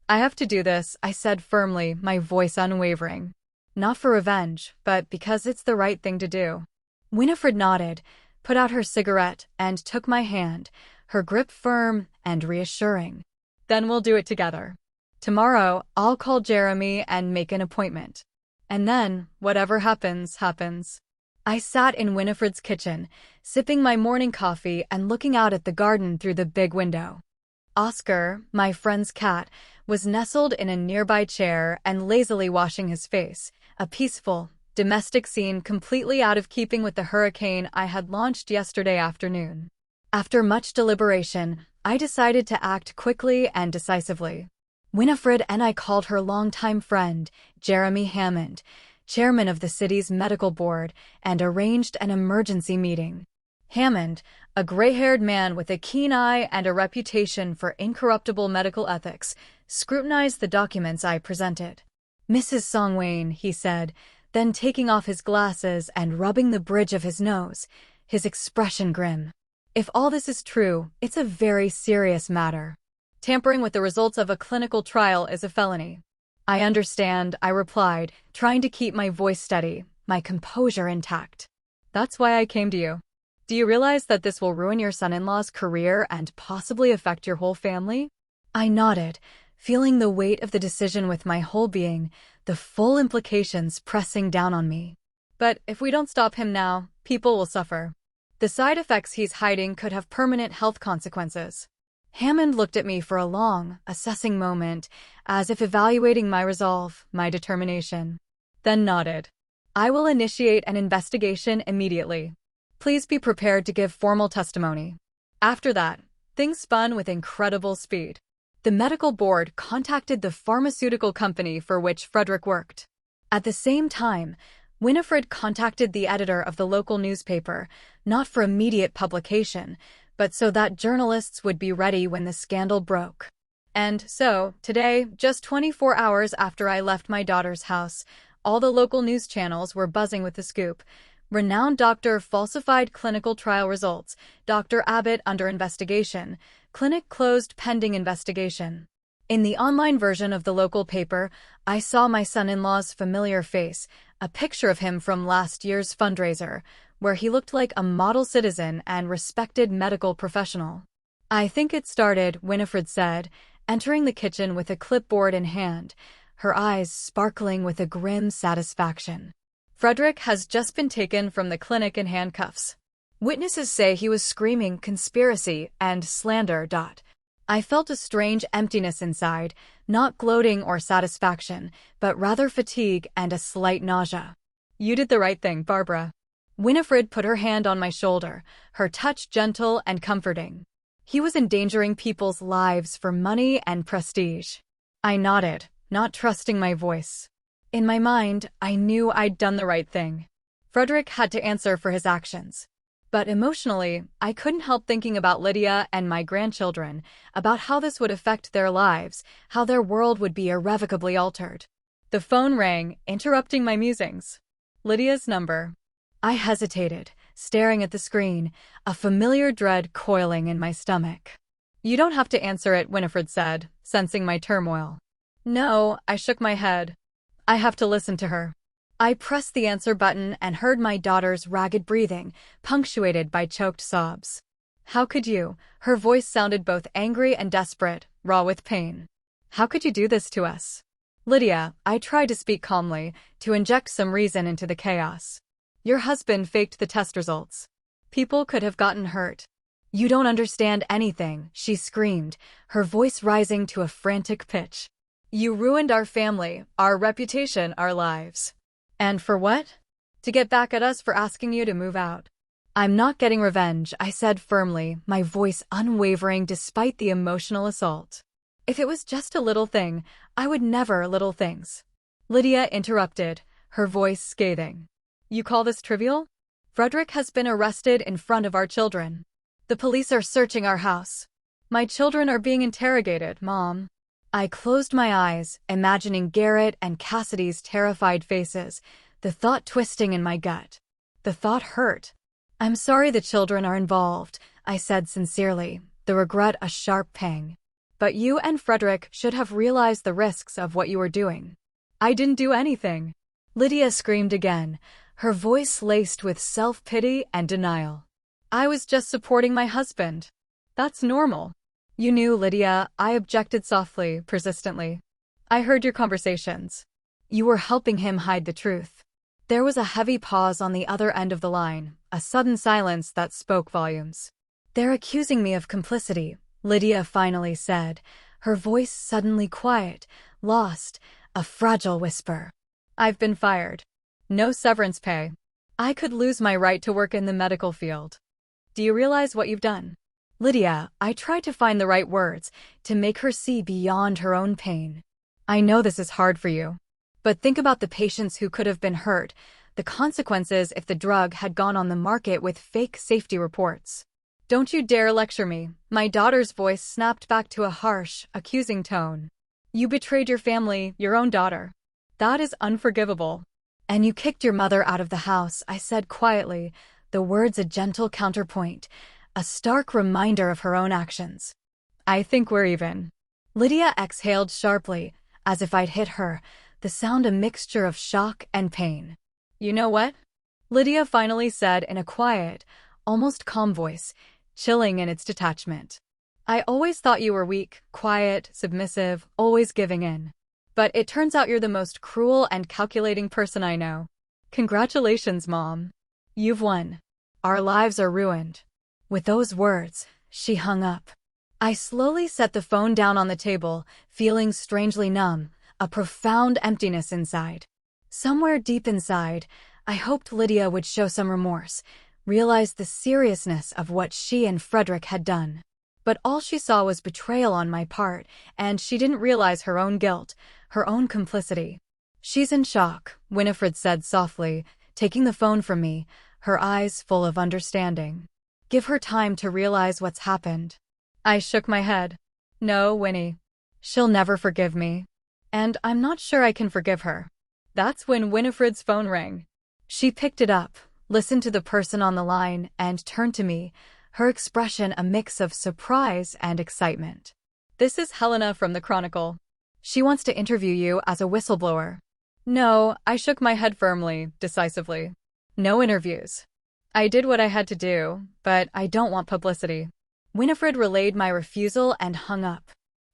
"I have to do this," I said firmly, my voice unwavering. "Not for revenge, but because it's the right thing to do." Winifred nodded, put out her cigarette, and took my hand, her grip firm and reassuring. "Then we'll do it together. Tomorrow, I'll call Jeremy and make an appointment. And then, whatever happens, happens." I sat in Winifred's kitchen, sipping my morning coffee and looking out at the garden through the big window. Oscar, my friend's cat, was nestled in a nearby chair and lazily washing his face, a peaceful, domestic scene completely out of keeping with the hurricane I had launched yesterday afternoon. After much deliberation, I decided to act quickly and decisively. Winifred and I called her longtime friend, Jeremy Hammond, chairman of the city's medical board, and arranged an emergency meeting. Hammond, a gray-haired man with a keen eye and a reputation for incorruptible medical ethics, scrutinized the documents I presented. "Mrs. Songwain," he said, then taking off his glasses and rubbing the bridge of his nose, his expression grim. "If all this is true, it's a very serious matter. Tampering with the results of a clinical trial is a felony." "I understand," I replied, trying to keep my voice steady, my composure intact. "That's why I came to you. Do you realize that this will ruin your son-in-law's career and possibly affect your whole family?" I nodded, feeling the weight of the decision with my whole being, the full implications pressing down on me. "But if we don't stop him now, people will suffer. The side effects he's hiding could have permanent health consequences." Hammond looked at me for a long, assessing moment, as if evaluating my resolve, my determination. Then nodded. "I will initiate an investigation immediately. Please be prepared to give formal testimony." After that, things spun with incredible speed. The medical board contacted the pharmaceutical company for which Frederick worked. At the same time, Winifred contacted the editor of the local newspaper, not for immediate publication, but so that journalists would be ready when the scandal broke. And so, today, just 24 hours after I left my daughter's house, all the local news channels were buzzing with the scoop. Renowned doctor falsified clinical trial results, Dr. Abbott under investigation, clinic closed pending investigation. In the online version of the local paper, I saw my son-in-law's familiar face, a picture of him from last year's fundraiser, where he looked like a model citizen and respected medical professional. "I think it started," Winifred said, entering the kitchen with a clipboard in hand, her eyes sparkling with a grim satisfaction. "Frederick has just been taken from the clinic in handcuffs. Witnesses say he was screaming conspiracy and slander. I felt a strange emptiness inside, not gloating or satisfaction, but rather fatigue and a slight nausea. "You did the right thing, Barbara." Winifred put her hand on my shoulder, her touch gentle and comforting. "He was endangering people's lives for money and prestige." I nodded, not trusting my voice. In my mind, I knew I'd done the right thing. Frederick had to answer for his actions. But emotionally, I couldn't help thinking about Lydia and my grandchildren, about how this would affect their lives, how their world would be irrevocably altered. The phone rang, interrupting my musings. Lydia's number. I hesitated, staring at the screen, a familiar dread coiling in my stomach. You don't have to answer it, Winifred said, sensing my turmoil. No, I shook my head. I have to listen to her. I pressed the answer button and heard my daughter's ragged breathing, punctuated by choked sobs. How could you? Her voice sounded both angry and desperate, raw with pain. How could you do this to us? Lydia, I tried to speak calmly, to inject some reason into the chaos. Your husband faked the test results. People could have gotten hurt. You don't understand anything, she screamed, her voice rising to a frantic pitch. You ruined our family, our reputation, our lives. And for what? To get back at us for asking you to move out. I'm not getting revenge, I said firmly, my voice unwavering despite the emotional assault. If it was just a little thing, I would never little things. Lydia interrupted, her voice scathing. You call this trivial? Frederick has been arrested in front of our children. The police are searching our house. My children are being interrogated, Mom. I closed my eyes, imagining Garrett and Cassidy's terrified faces, the thought twisting in my gut. The thought hurt. I'm sorry the children are involved, I said sincerely, the regret a sharp pang. But you and Frederick should have realized the risks of what you were doing. I didn't do anything. Lydia screamed again, her voice laced with self-pity and denial. I was just supporting my husband. That's normal. You knew, Lydia, I objected softly, persistently. I heard your conversations. You were helping him hide the truth. There was a heavy pause on the other end of the line, a sudden silence that spoke volumes. They're accusing me of complicity, Lydia finally said, her voice suddenly quiet, lost, a fragile whisper. I've been fired. No severance pay. I could lose my right to work in the medical field. Do you realize what you've done? Lydia, I tried to find the right words, to make her see beyond her own pain. I know this is hard for you. But think about the patients who could have been hurt, the consequences if the drug had gone on the market with fake safety reports. Don't you dare lecture me, my daughter's voice snapped back to a harsh, accusing tone. You betrayed your family, your own daughter. That is unforgivable. And you kicked your mother out of the house, I said quietly, the words a gentle counterpoint, a stark reminder of her own actions. I think we're even. Lydia exhaled sharply, as if I'd hit her, the sound a mixture of shock and pain. You know what? Lydia finally said in a quiet, almost calm voice, chilling in its detachment. I always thought you were weak, quiet, submissive, always giving in. But it turns out you're the most cruel and calculating person I know. Congratulations, Mom. You've won. Our lives are ruined. With those words, she hung up. I slowly set the phone down on the table, feeling strangely numb, a profound emptiness inside. Somewhere deep inside, I hoped Lydia would show some remorse, realize the seriousness of what she and Frederick had done. But all she saw was betrayal on my part, and she didn't realize her own guilt, her own complicity. She's in shock, Winifred said softly, taking the phone from me, her eyes full of understanding. Give her time to realize what's happened. I shook my head. No, Winnie. She'll never forgive me. And I'm not sure I can forgive her. That's when Winifred's phone rang. She picked it up, listened to the person on the line, and turned to me, her expression a mix of surprise and excitement. This is Helena from the Chronicle. She wants to interview you as a whistleblower. No, I shook my head firmly, decisively. No interviews. I did what I had to do, but I don't want publicity. Winifred relayed my refusal and hung up.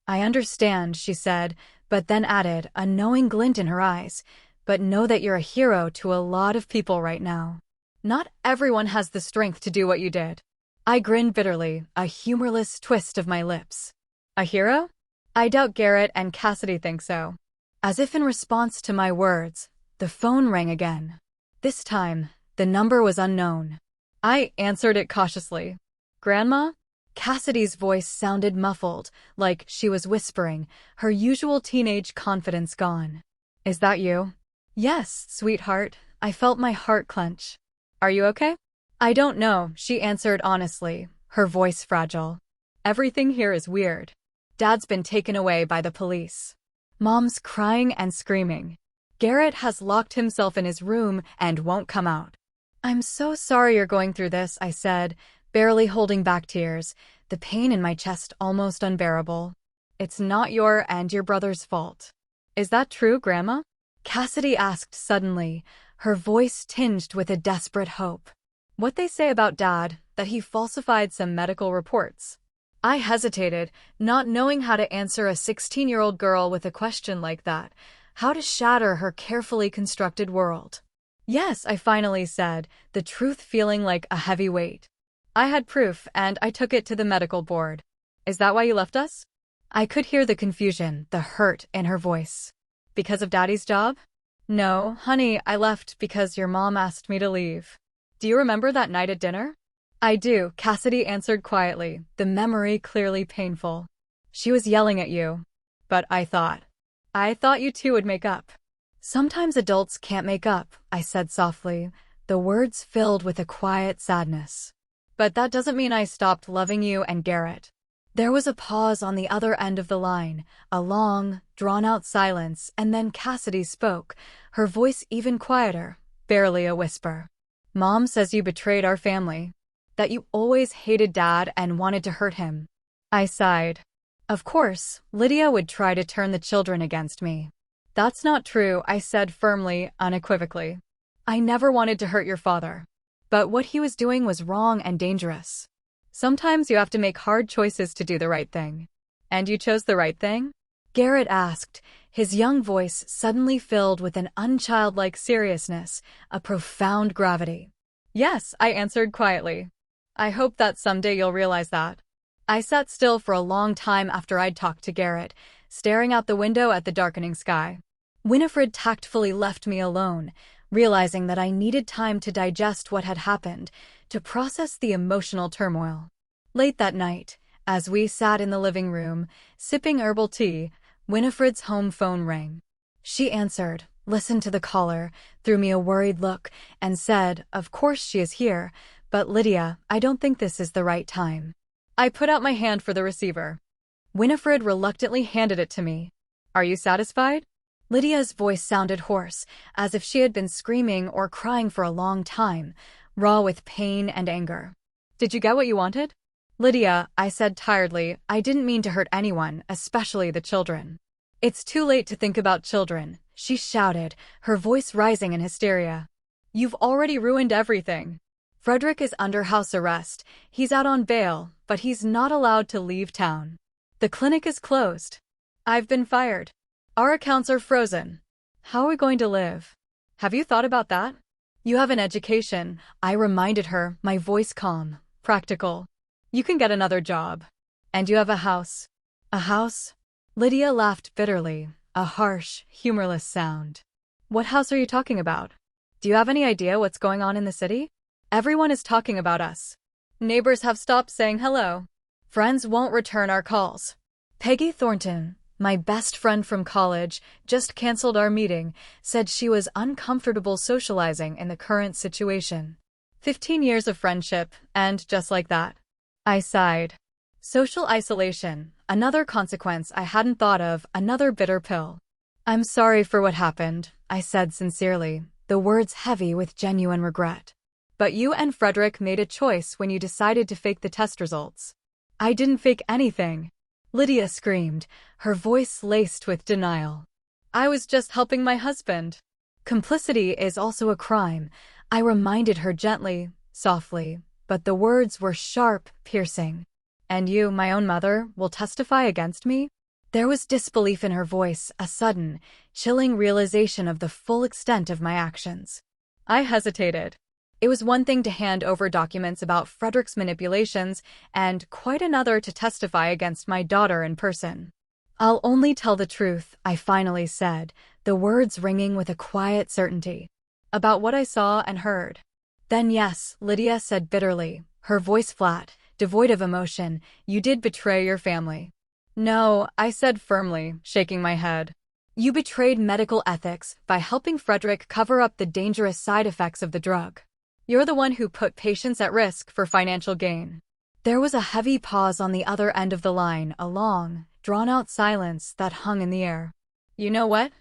I understand, she said, but then added, a knowing glint in her eyes, but know that you're a hero to a lot of people right now. Not everyone has the strength to do what you did. I grinned bitterly, a humorless twist of my lips. A hero? I doubt Garrett and Cassidy think so. As if in response to my words, the phone rang again. This time, the number was unknown. I answered it cautiously. Grandma? Cassidy's voice sounded muffled, like she was whispering, her usual teenage confidence gone. Is that you? Yes, sweetheart. I felt my heart clench. Are you okay? I don't know, she answered honestly, her voice fragile. Everything here is weird. Dad's been taken away by the police. Mom's crying and screaming. Garrett has locked himself in his room and won't come out. I'm so sorry you're going through this, I said, barely holding back tears, the pain in my chest almost unbearable. It's not your and your brother's fault. Is that true, Grandma? Cassidy asked suddenly, her voice tinged with a desperate hope. What they say about Dad, that he falsified some medical reports. I hesitated, not knowing how to answer a 16-year-old girl with a question like that, how to shatter her carefully constructed world. Yes, I finally said, the truth feeling like a heavy weight. I had proof, and I took it to the medical board. Is that why you left us? I could hear the confusion, the hurt in her voice. Because of Daddy's job? No, honey, I left because your mom asked me to leave. Do you remember that night at dinner? I do, Cassidy answered quietly, the memory clearly painful. She was yelling at you. But I thought you two would make up. Sometimes adults can't make up, I said softly, the words filled with a quiet sadness. But that doesn't mean I stopped loving you and Garrett. There was a pause on the other end of the line, a long, drawn-out silence, and then Cassidy spoke, her voice even quieter, barely a whisper. Mom says you betrayed our family. That you always hated Dad and wanted to hurt him. I sighed. Of course, Lydia would try to turn the children against me. That's not true, I said firmly, unequivocally. I never wanted to hurt your father. But what he was doing was wrong and dangerous. Sometimes you have to make hard choices to do the right thing. And you chose the right thing? Garrett asked, his young voice suddenly filled with an unchildlike seriousness, a profound gravity. Yes, I answered quietly. I hope that someday you'll realize that. I sat still for a long time after I'd talked to Garrett, staring out the window at the darkening sky. Winifred tactfully left me alone, realizing that I needed time to digest what had happened, to process the emotional turmoil. Late that night, as we sat in the living room, sipping herbal tea, Winifred's home phone rang. She answered, listened to the caller, threw me a worried look, and said, "Of course she is here, but Lydia, I don't think this is the right time." I put out my hand for the receiver. Winifred reluctantly handed it to me. "Are you satisfied?" Lydia's voice sounded hoarse, as if she had been screaming or crying for a long time, raw with pain and anger. "Did you get what you wanted?" "Lydia," I said tiredly, "I didn't mean to hurt anyone, especially the children." "It's too late to think about children," she shouted, her voice rising in hysteria. "You've already ruined everything. Frederick is under house arrest. He's out on bail, but he's not allowed to leave town. The clinic is closed. I've been fired. Our accounts are frozen. How are we going to live? Have you thought about that? You have an education," I reminded her, my voice calm, practical. "You can get another job. And you have a house." "A house?" Lydia laughed bitterly, a harsh, humorless sound. "What house are you talking about? Do you have any idea what's going on in the city? Everyone is talking about us. Neighbors have stopped saying hello. Friends won't return our calls. Peggy Thornton, my best friend from college, just canceled our meeting, said she was uncomfortable socializing in the current situation. 15 years of friendship, and just like that." I sighed. Social isolation, another consequence I hadn't thought of, another bitter pill. "I'm sorry for what happened," I said sincerely, the words heavy with genuine regret. "But you and Frederick made a choice when you decided to fake the test results." "I didn't fake anything," Lydia screamed, her voice laced with denial. "I was just helping my husband." "Complicity is also a crime," I reminded her gently, softly, but the words were sharp, piercing. "And you, my own mother, will testify against me?" There was disbelief in her voice, a sudden, chilling realization of the full extent of my actions. I hesitated. It was one thing to hand over documents about Frederick's manipulations, and quite another to testify against my daughter in person. "I'll only tell the truth," I finally said, the words ringing with a quiet certainty. "About what I saw and heard." "Then yes," Lydia said bitterly, her voice flat, devoid of emotion, "you did betray your family." "No," I said firmly, shaking my head. "You betrayed medical ethics by helping Frederick cover up the dangerous side effects of the drug." You're the one who put patients at risk for financial gain. There was a heavy pause on the other end of the line, a long, drawn-out silence that hung in the air. You know what?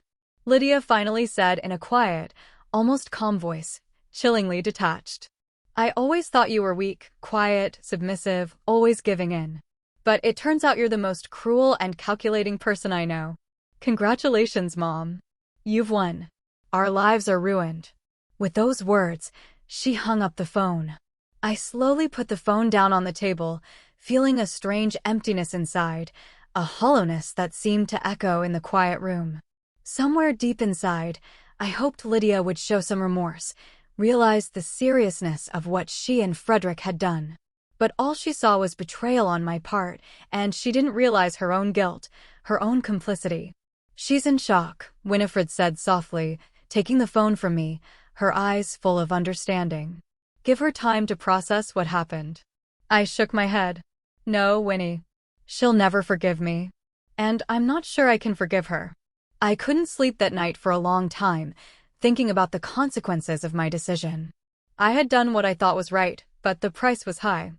Lydia finally said in a quiet, almost calm voice, chillingly detached. I always thought you were weak, quiet, submissive, always giving in. But it turns out you're the most cruel and calculating person I know. Congratulations, Mom. You've won. Our lives are ruined. With those words, she hung up the phone. I slowly put the phone down on the table, feeling a strange emptiness inside, a hollowness that seemed to echo in the quiet room. Somewhere deep inside, I hoped Lydia would show some remorse, realize the seriousness of what she and Frederick had done. But all she saw was betrayal on my part, and she didn't realize her own guilt, her own complicity. She's in shock, Winifred said softly, taking the phone from me, her eyes full of understanding. Give her time to process what happened. I shook my head. No, Winnie. She'll never forgive me. And I'm not sure I can forgive her. I couldn't sleep that night for a long time, thinking about the consequences of my decision. I had done what I thought was right, but the price was high.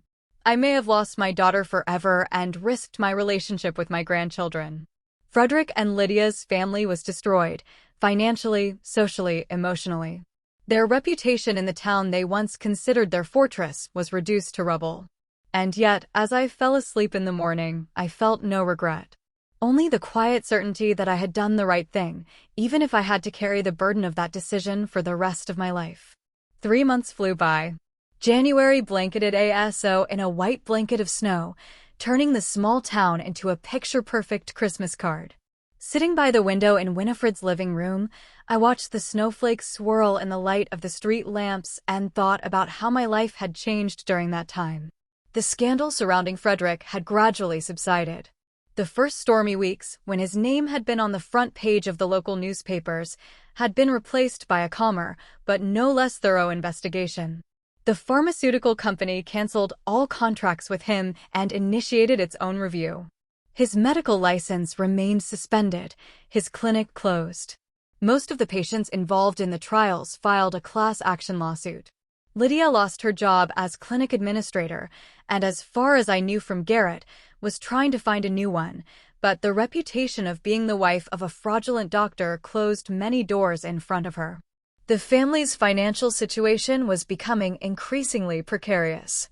I may have lost my daughter forever and risked my relationship with my grandchildren. Frederick and Lydia's family was destroyed, financially, socially, emotionally. Their reputation in the town they once considered their fortress was reduced to rubble. And yet, as I fell asleep in the morning, I felt no regret. Only the quiet certainty that I had done the right thing, even if I had to carry the burden of that decision for the rest of my life. 3 months flew by. January blanketed ASO in a white blanket of snow, turning the small town into a picture-perfect Christmas card. Sitting by the window in Winifred's living room, I watched the snowflakes swirl in the light of the street lamps and thought about how my life had changed during that time. The scandal surrounding Frederick had gradually subsided. The first stormy weeks, when his name had been on the front page of the local newspapers, had been replaced by a calmer, but no less thorough investigation. The pharmaceutical company canceled all contracts with him and initiated its own review. His medical license remained suspended, his clinic closed. Most of the patients involved in the trials filed a class action lawsuit. Lydia lost her job as clinic administrator, and as far as I knew from Garrett, was trying to find a new one, but the reputation of being the wife of a fraudulent doctor closed many doors in front of her. The family's financial situation was becoming increasingly precarious.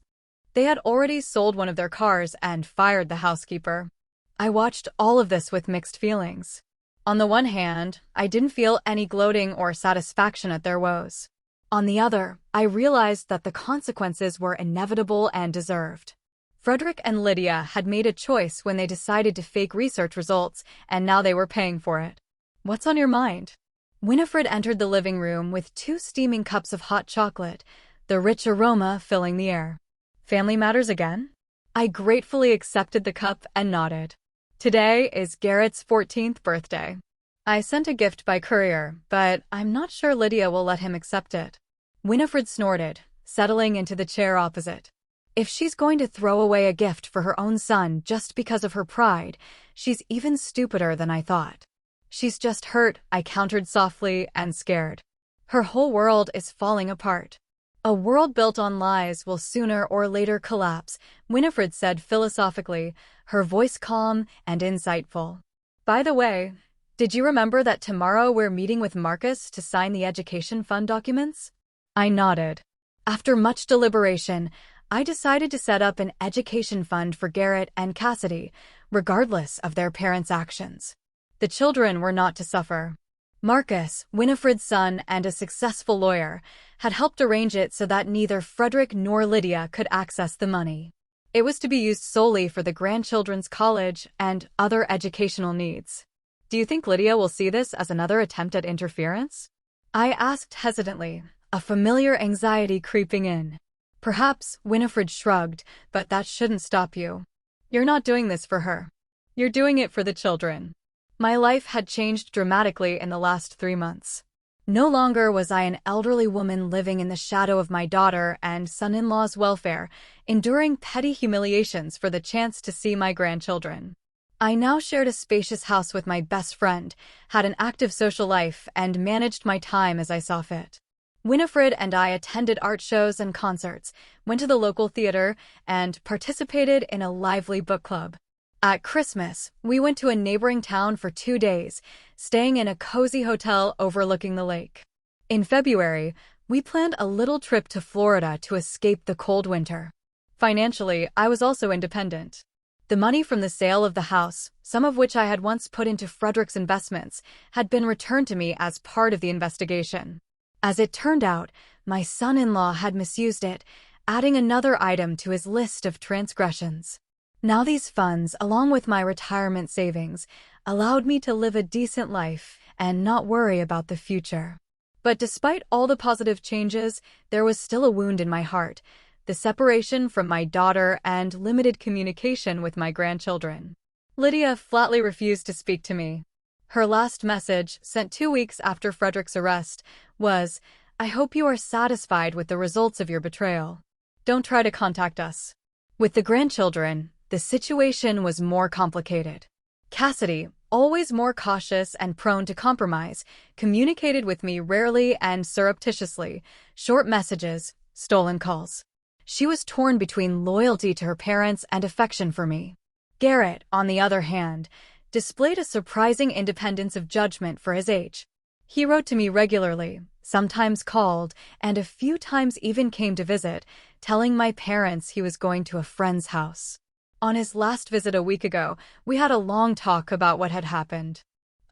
They had already sold one of their cars and fired the housekeeper. I watched all of this with mixed feelings. On the one hand, I didn't feel any gloating or satisfaction at their woes. On the other, I realized that the consequences were inevitable and deserved. Frederick and Lydia had made a choice when they decided to fake research results, and now they were paying for it. What's on your mind? Winifred entered the living room with 2 steaming cups of hot chocolate, the rich aroma filling the air. Family matters again? I gratefully accepted the cup and nodded. Today is Garrett's 14th birthday. I sent a gift by courier, but I'm not sure Lydia will let him accept it. Winifred snorted, settling into the chair opposite. If she's going to throw away a gift for her own son just because of her pride, she's even stupider than I thought. She's just hurt, I countered softly and scared. Her whole world is falling apart. A world built on lies will sooner or later collapse, Winifred said philosophically, her voice calm and insightful. By the way, did you remember that tomorrow we're meeting with Marcus to sign the education fund documents? I nodded. After much deliberation, I decided to set up an education fund for Garrett and Cassidy, regardless of their parents' actions. The children were not to suffer. Marcus, Winifred's son and a successful lawyer, had helped arrange it so that neither Frederick nor Lydia could access the money. It was to be used solely for the grandchildren's college and other educational needs. Do you think Lydia will see this as another attempt at interference? I asked hesitantly, a familiar anxiety creeping in. Perhaps, Winifred shrugged, but that shouldn't stop you. You're not doing this for her. You're doing it for the children. My life had changed dramatically in the last 3 months. No longer was I an elderly woman living in the shadow of my daughter and son-in-law's welfare, enduring petty humiliations for the chance to see my grandchildren. I now shared a spacious house with my best friend, had an active social life, and managed my time as I saw fit. Winifred and I attended art shows and concerts, went to the local theater, and participated in a lively book club. At Christmas, we went to a neighboring town for 2 days, staying in a cozy hotel overlooking the lake. In February, we planned a little trip to Florida to escape the cold winter. Financially, I was also independent. The money from the sale of the house, some of which I had once put into Frederick's investments, had been returned to me as part of the investigation. As it turned out, my son-in-law had misused it, adding another item to his list of transgressions. Now these funds, along with my retirement savings, allowed me to live a decent life and not worry about the future. But despite all the positive changes, there was still a wound in my heart, the separation from my daughter and limited communication with my grandchildren. Lydia flatly refused to speak to me. Her last message, sent 2 weeks after Frederick's arrest, was, "I hope you are satisfied with the results of your betrayal. Don't try to contact us." With the grandchildren, the situation was more complicated. Cassidy, always more cautious and prone to compromise, communicated with me rarely and surreptitiously, short messages, stolen calls. She was torn between loyalty to her parents and affection for me. Garrett, on the other hand, displayed a surprising independence of judgment for his age. He wrote to me regularly, sometimes called, and a few times even came to visit, telling my parents he was going to a friend's house. On his last visit a week ago, we had a long talk about what had happened.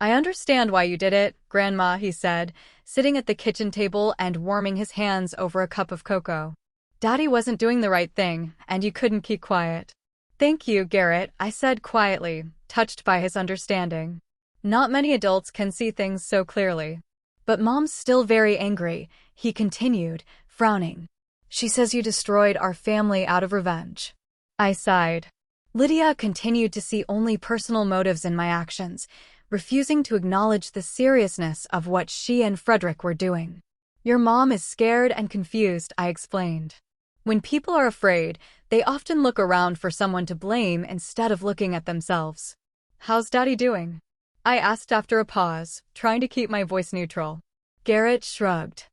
"I understand why you did it, Grandma," he said, sitting at the kitchen table and warming his hands over a cup of cocoa. "Daddy wasn't doing the right thing, and you couldn't keep quiet." "Thank you, Garrett," I said quietly, touched by his understanding. Not many adults can see things so clearly. "But Mom's still very angry," he continued, frowning. "She says you destroyed our family out of revenge." I sighed. Lydia continued to see only personal motives in my actions, refusing to acknowledge the seriousness of what she and Frederick were doing. "Your mom is scared and confused," I explained. "When people are afraid, they often look around for someone to blame instead of looking at themselves." "How's Daddy doing?" I asked after a pause, trying to keep my voice neutral. Garrett shrugged.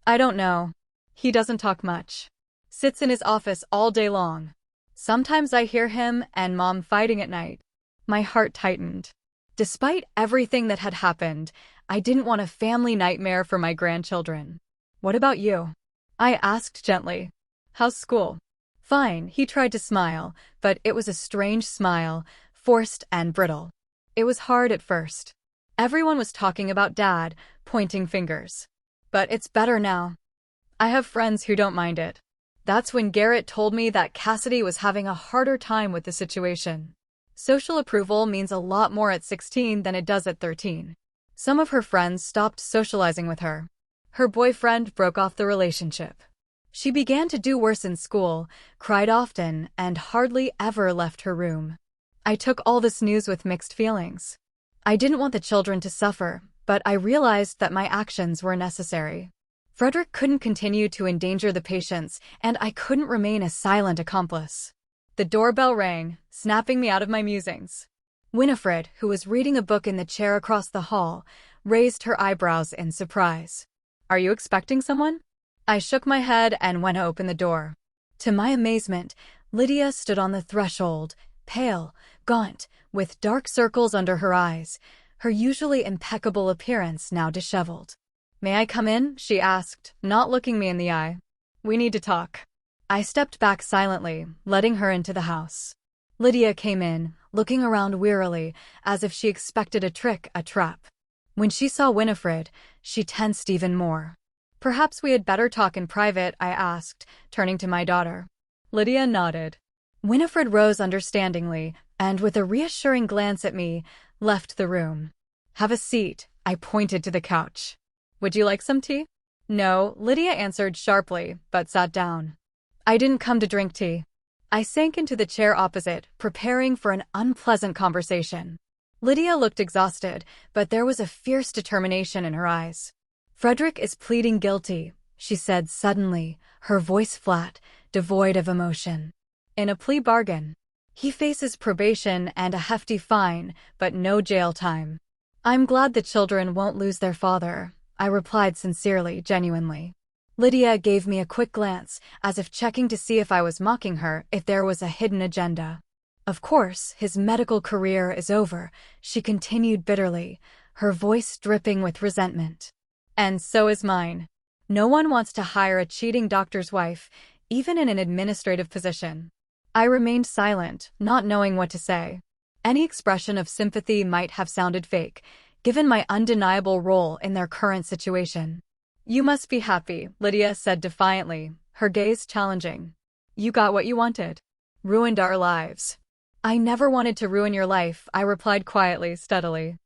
"I don't know. He doesn't talk much. Sits in his office all day long. Sometimes I hear him and Mom fighting at night." My heart tightened. Despite everything that had happened, I didn't want a family nightmare for my grandchildren. "What about you?" I asked gently. "How's school?" "Fine," he tried to smile, but it was a strange smile, forced and brittle. It was hard at first. Everyone was talking about Dad, pointing fingers. "But it's better now. I have friends who don't mind it." That's when Garrett told me that Cassidy was having a harder time with the situation. Social approval means a lot more at 16 than it does at 13. Some of her friends stopped socializing with her. Her boyfriend broke off the relationship. She began to do worse in school, cried often, and hardly ever left her room. I took all this news with mixed feelings. I didn't want the children to suffer, but I realized that my actions were necessary. Frederick couldn't continue to endanger the patients, and I couldn't remain a silent accomplice. The doorbell rang, snapping me out of my musings. Winifred, who was reading a book in the chair across the hall, raised her eyebrows in surprise. "Are you expecting someone?" I shook my head and went to open the door. To my amazement, Lydia stood on the threshold, pale, gaunt, with dark circles under her eyes, her usually impeccable appearance now disheveled. "May I come in?" she asked, not looking me in the eye. "We need to talk." I stepped back silently, letting her into the house. Lydia came in, looking around wearily, as if she expected a trick, a trap. When she saw Winifred, she tensed even more. "Perhaps we had better talk in private," I asked, turning to my daughter. Lydia nodded. Winifred rose understandingly, and with a reassuring glance at me, left the room. "Have a seat," I pointed to the couch. "Would you like some tea?" "No," Lydia answered sharply, but sat down. "I didn't come to drink tea." I sank into the chair opposite, preparing for an unpleasant conversation. Lydia looked exhausted, but there was a fierce determination in her eyes. "Frederick is pleading guilty," she said suddenly, her voice flat, devoid of emotion. "In a plea bargain. He faces probation and a hefty fine, but no jail time." "I'm glad the children won't lose their father," I replied sincerely, genuinely. Lydia gave me a quick glance, as if checking to see if I was mocking her, if there was a hidden agenda. Of course, his medical career is over, she continued bitterly, her voice dripping with resentment. And so is mine. No one wants to hire a cheating doctor's wife, even in an administrative position. I remained silent, not knowing what to say. Any expression of sympathy might have sounded fake, given my undeniable role in their current situation. You must be happy, Lydia said defiantly, her gaze challenging. You got what you wanted. Ruined our lives. I never wanted to ruin your life, I replied quietly, steadily.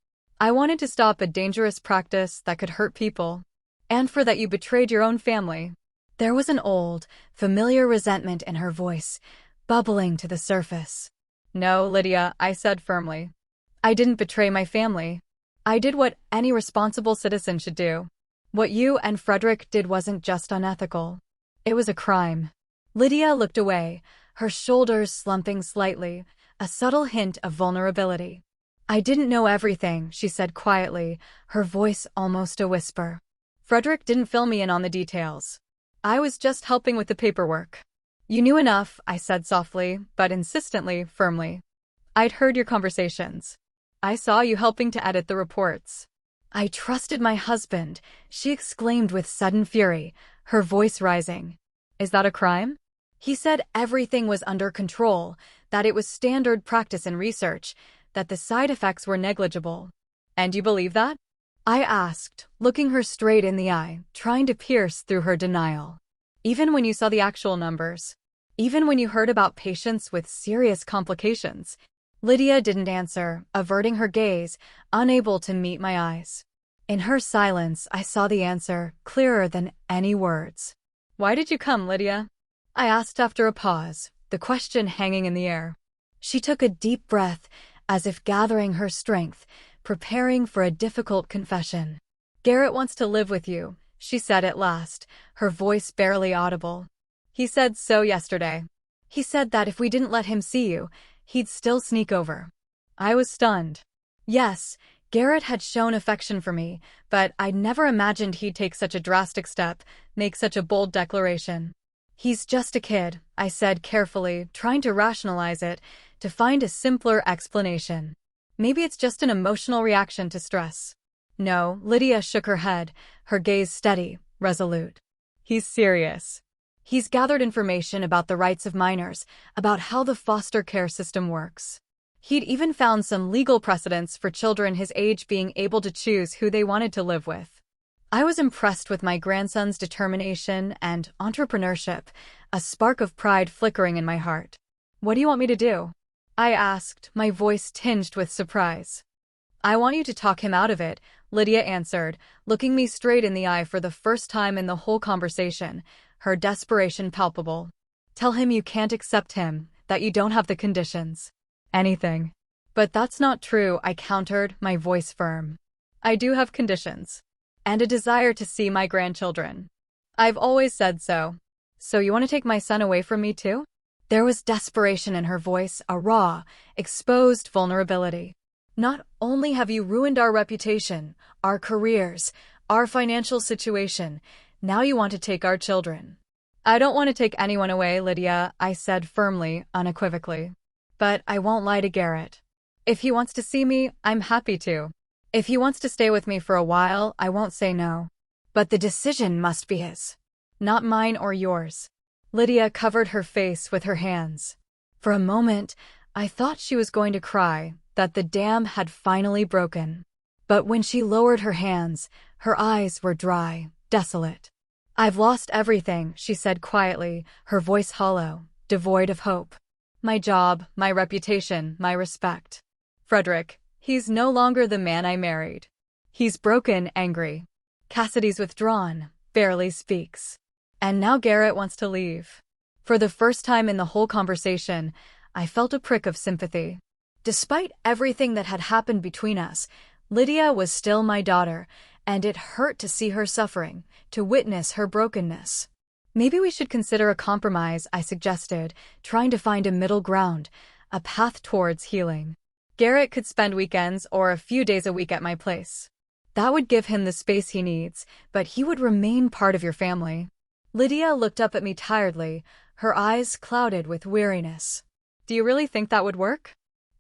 I wanted to stop a dangerous practice that could hurt people. And for that you betrayed your own family. There was an old, familiar resentment in her voice, bubbling to the surface. No, Lydia, I said firmly. I didn't betray my family. I did what any responsible citizen should do. What you and Frederick did wasn't just unethical. It was a crime. Lydia looked away, her shoulders slumping slightly, a subtle hint of vulnerability. I didn't know everything, she said quietly, her voice almost a whisper. Frederick didn't fill me in on the details. I was just helping with the paperwork. You knew enough, I said softly, but insistently, firmly. I'd heard your conversations. I saw you helping to edit the reports. I trusted my husband, she exclaimed with sudden fury, her voice rising. Is that a crime? He said everything was under control, that it was standard practice in research, that the side effects were negligible. And you believe that? I asked, looking her straight in the eye, trying to pierce through her denial. Even when you saw the actual numbers? Even when you heard about patients with serious complications? Lydia didn't answer, averting her gaze, unable to meet my eyes. In her silence, I saw the answer, clearer than any words. Why did you come, Lydia? I asked after a pause, the question hanging in the air. She took a deep breath, as if gathering her strength, preparing for a difficult confession. Garrett wants to live with you, she said at last, her voice barely audible. He said so yesterday. He said that if we didn't let him see you, he'd still sneak over. I was stunned. Yes, Garrett had shown affection for me, but I'd never imagined he'd take such a drastic step, make such a bold declaration. He's just a kid, I said carefully, trying to rationalize it, to find a simpler explanation. Maybe it's just an emotional reaction to stress. No, Lydia shook her head, her gaze steady, resolute. He's serious. He's gathered information about the rights of minors, about how the foster care system works. He'd even found some legal precedents for children his age being able to choose who they wanted to live with. I was impressed with my grandson's determination and entrepreneurship, a spark of pride flickering in my heart. What do you want me to do? I asked, my voice tinged with surprise. I want you to talk him out of it, Lydia answered, looking me straight in the eye for the first time in the whole conversation, her desperation palpable. Tell him you can't accept him, that you don't have the conditions. Anything. But that's not true, I countered, my voice firm. I do have conditions. And a desire to see my grandchildren. I've always said so. So you want to take my son away from me too? There was desperation in her voice, a raw, exposed vulnerability. Not only have you ruined our reputation, our careers, our financial situation, now you want to take our children. I don't want to take anyone away, Lydia, I said firmly, unequivocally. But I won't lie to Garrett. If he wants to see me, I'm happy to. If he wants to stay with me for a while, I won't say no. But the decision must be his. Not mine or yours. Lydia covered her face with her hands. For a moment, I thought she was going to cry, that the dam had finally broken. But when she lowered her hands, her eyes were dry, desolate. I've lost everything, she said quietly, her voice hollow, devoid of hope. My job, my reputation, my respect. Frederick, he's no longer the man I married. He's broken, angry. Cassidy's withdrawn, barely speaks. And now Garrett wants to leave. For the first time in the whole conversation, I felt a prick of sympathy. Despite everything that had happened between us, Lydia was still my daughter, and it hurt to see her suffering, to witness her brokenness. Maybe we should consider a compromise, I suggested, trying to find a middle ground, a path towards healing. Garrett could spend weekends or a few days a week at my place. That would give him the space he needs, but he would remain part of your family. Lydia looked up at me tiredly, her eyes clouded with weariness. Do you really think that would work?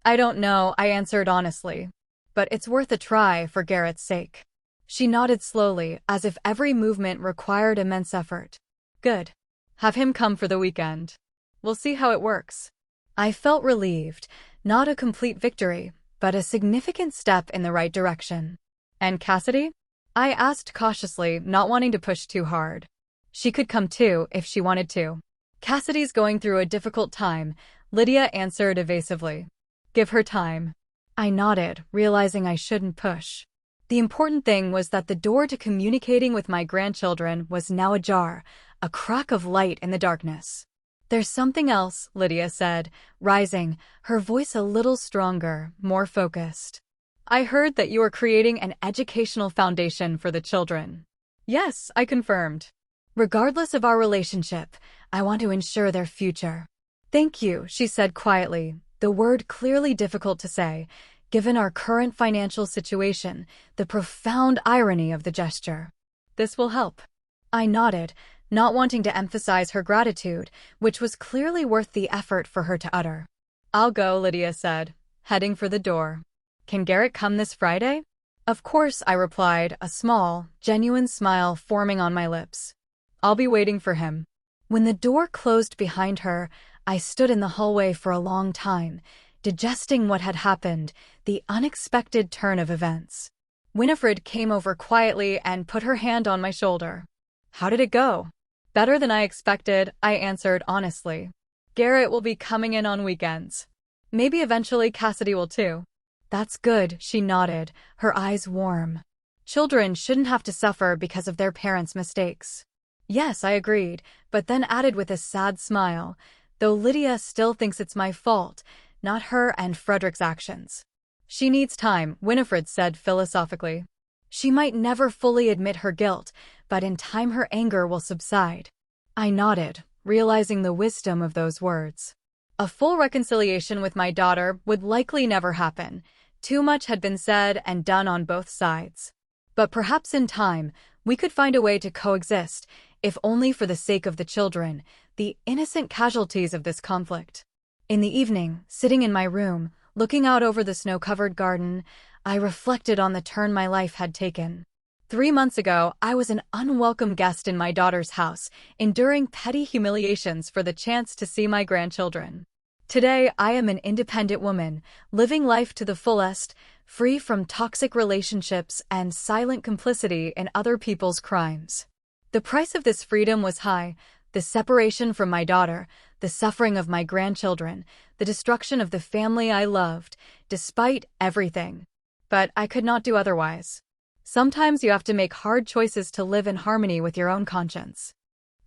I don't know, I answered honestly. But it's worth a try for Garrett's sake. She nodded slowly, as if every movement required immense effort. Good. Have him come for the weekend. We'll see how it works. I felt relieved, not a complete victory, but a significant step in the right direction. And Cassidy? I asked cautiously, not wanting to push too hard. She could come too, if she wanted to. Cassidy's going through a difficult time, Lydia answered evasively. Give her time. I nodded, realizing I shouldn't push. The important thing was that the door to communicating with my grandchildren was now ajar, a crack of light in the darkness. There's something else, Lydia said, rising, her voice a little stronger, more focused. I heard that you are creating an educational foundation for the children. Yes, I confirmed. Regardless of our relationship, I want to ensure their future. Thank you, she said quietly, the word clearly difficult to say, given our current financial situation, the profound irony of the gesture. This will help. I nodded, not wanting to emphasize her gratitude, which was clearly worth the effort for her to utter. I'll go, Lydia said, heading for the door. Can Garrett come this Friday? Of course, I replied, a small, genuine smile forming on my lips. I'll be waiting for him. When the door closed behind her, I stood in the hallway for a long time, digesting what had happened, the unexpected turn of events. Winifred came over quietly and put her hand on my shoulder. How did it go? Better than I expected, I answered honestly. Garrett will be coming in on weekends. Maybe eventually Cassidy will too. That's good, she nodded, her eyes warm. Children shouldn't have to suffer because of their parents' mistakes. Yes, I agreed, but then added with a sad smile, though Lydia still thinks it's my fault, not her and Frederick's actions. She needs time, Winifred said philosophically. She might never fully admit her guilt, but in time her anger will subside. I nodded, realizing the wisdom of those words. A full reconciliation with my daughter would likely never happen. Too much had been said and done on both sides. But perhaps in time, we could find a way to coexist, if only for the sake of the children, the innocent casualties of this conflict. In the evening, sitting in my room, looking out over the snow-covered garden, I reflected on the turn my life had taken. 3 months ago, I was an unwelcome guest in my daughter's house, enduring petty humiliations for the chance to see my grandchildren. Today, I am an independent woman, living life to the fullest, free from toxic relationships and silent complicity in other people's crimes. The price of this freedom was high: the separation from my daughter, the suffering of my grandchildren, the destruction of the family I loved, despite everything. But I could not do otherwise. Sometimes you have to make hard choices to live in harmony with your own conscience.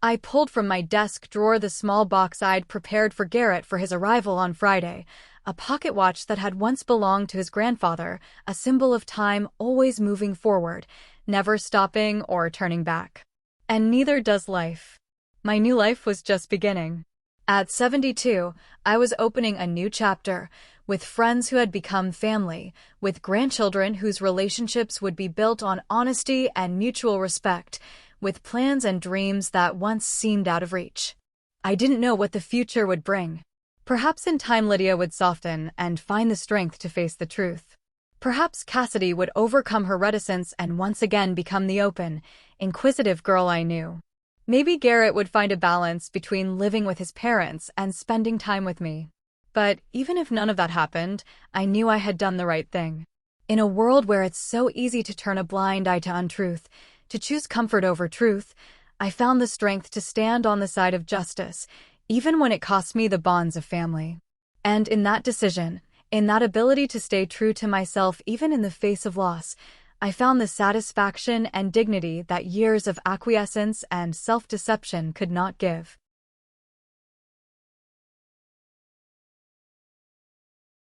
I pulled from my desk drawer the small box I'd prepared for Garrett for his arrival on Friday, a pocket watch that had once belonged to his grandfather, a symbol of time always moving forward, never stopping or turning back. And neither does life. My new life was just beginning. At 72, I was opening a new chapter, with friends who had become family, with grandchildren whose relationships would be built on honesty and mutual respect, with plans and dreams that once seemed out of reach. I didn't know what the future would bring. Perhaps in time Lydia would soften and find the strength to face the truth. Perhaps Cassidy would overcome her reticence and once again become the open, inquisitive girl I knew. Maybe Garrett would find a balance between living with his parents and spending time with me. But even if none of that happened, I knew I had done the right thing. In a world where it's so easy to turn a blind eye to untruth, to choose comfort over truth, I found the strength to stand on the side of justice, even when it cost me the bonds of family. And in that decision, in that ability to stay true to myself even in the face of loss, I found the satisfaction and dignity that years of acquiescence and self-deception could not give.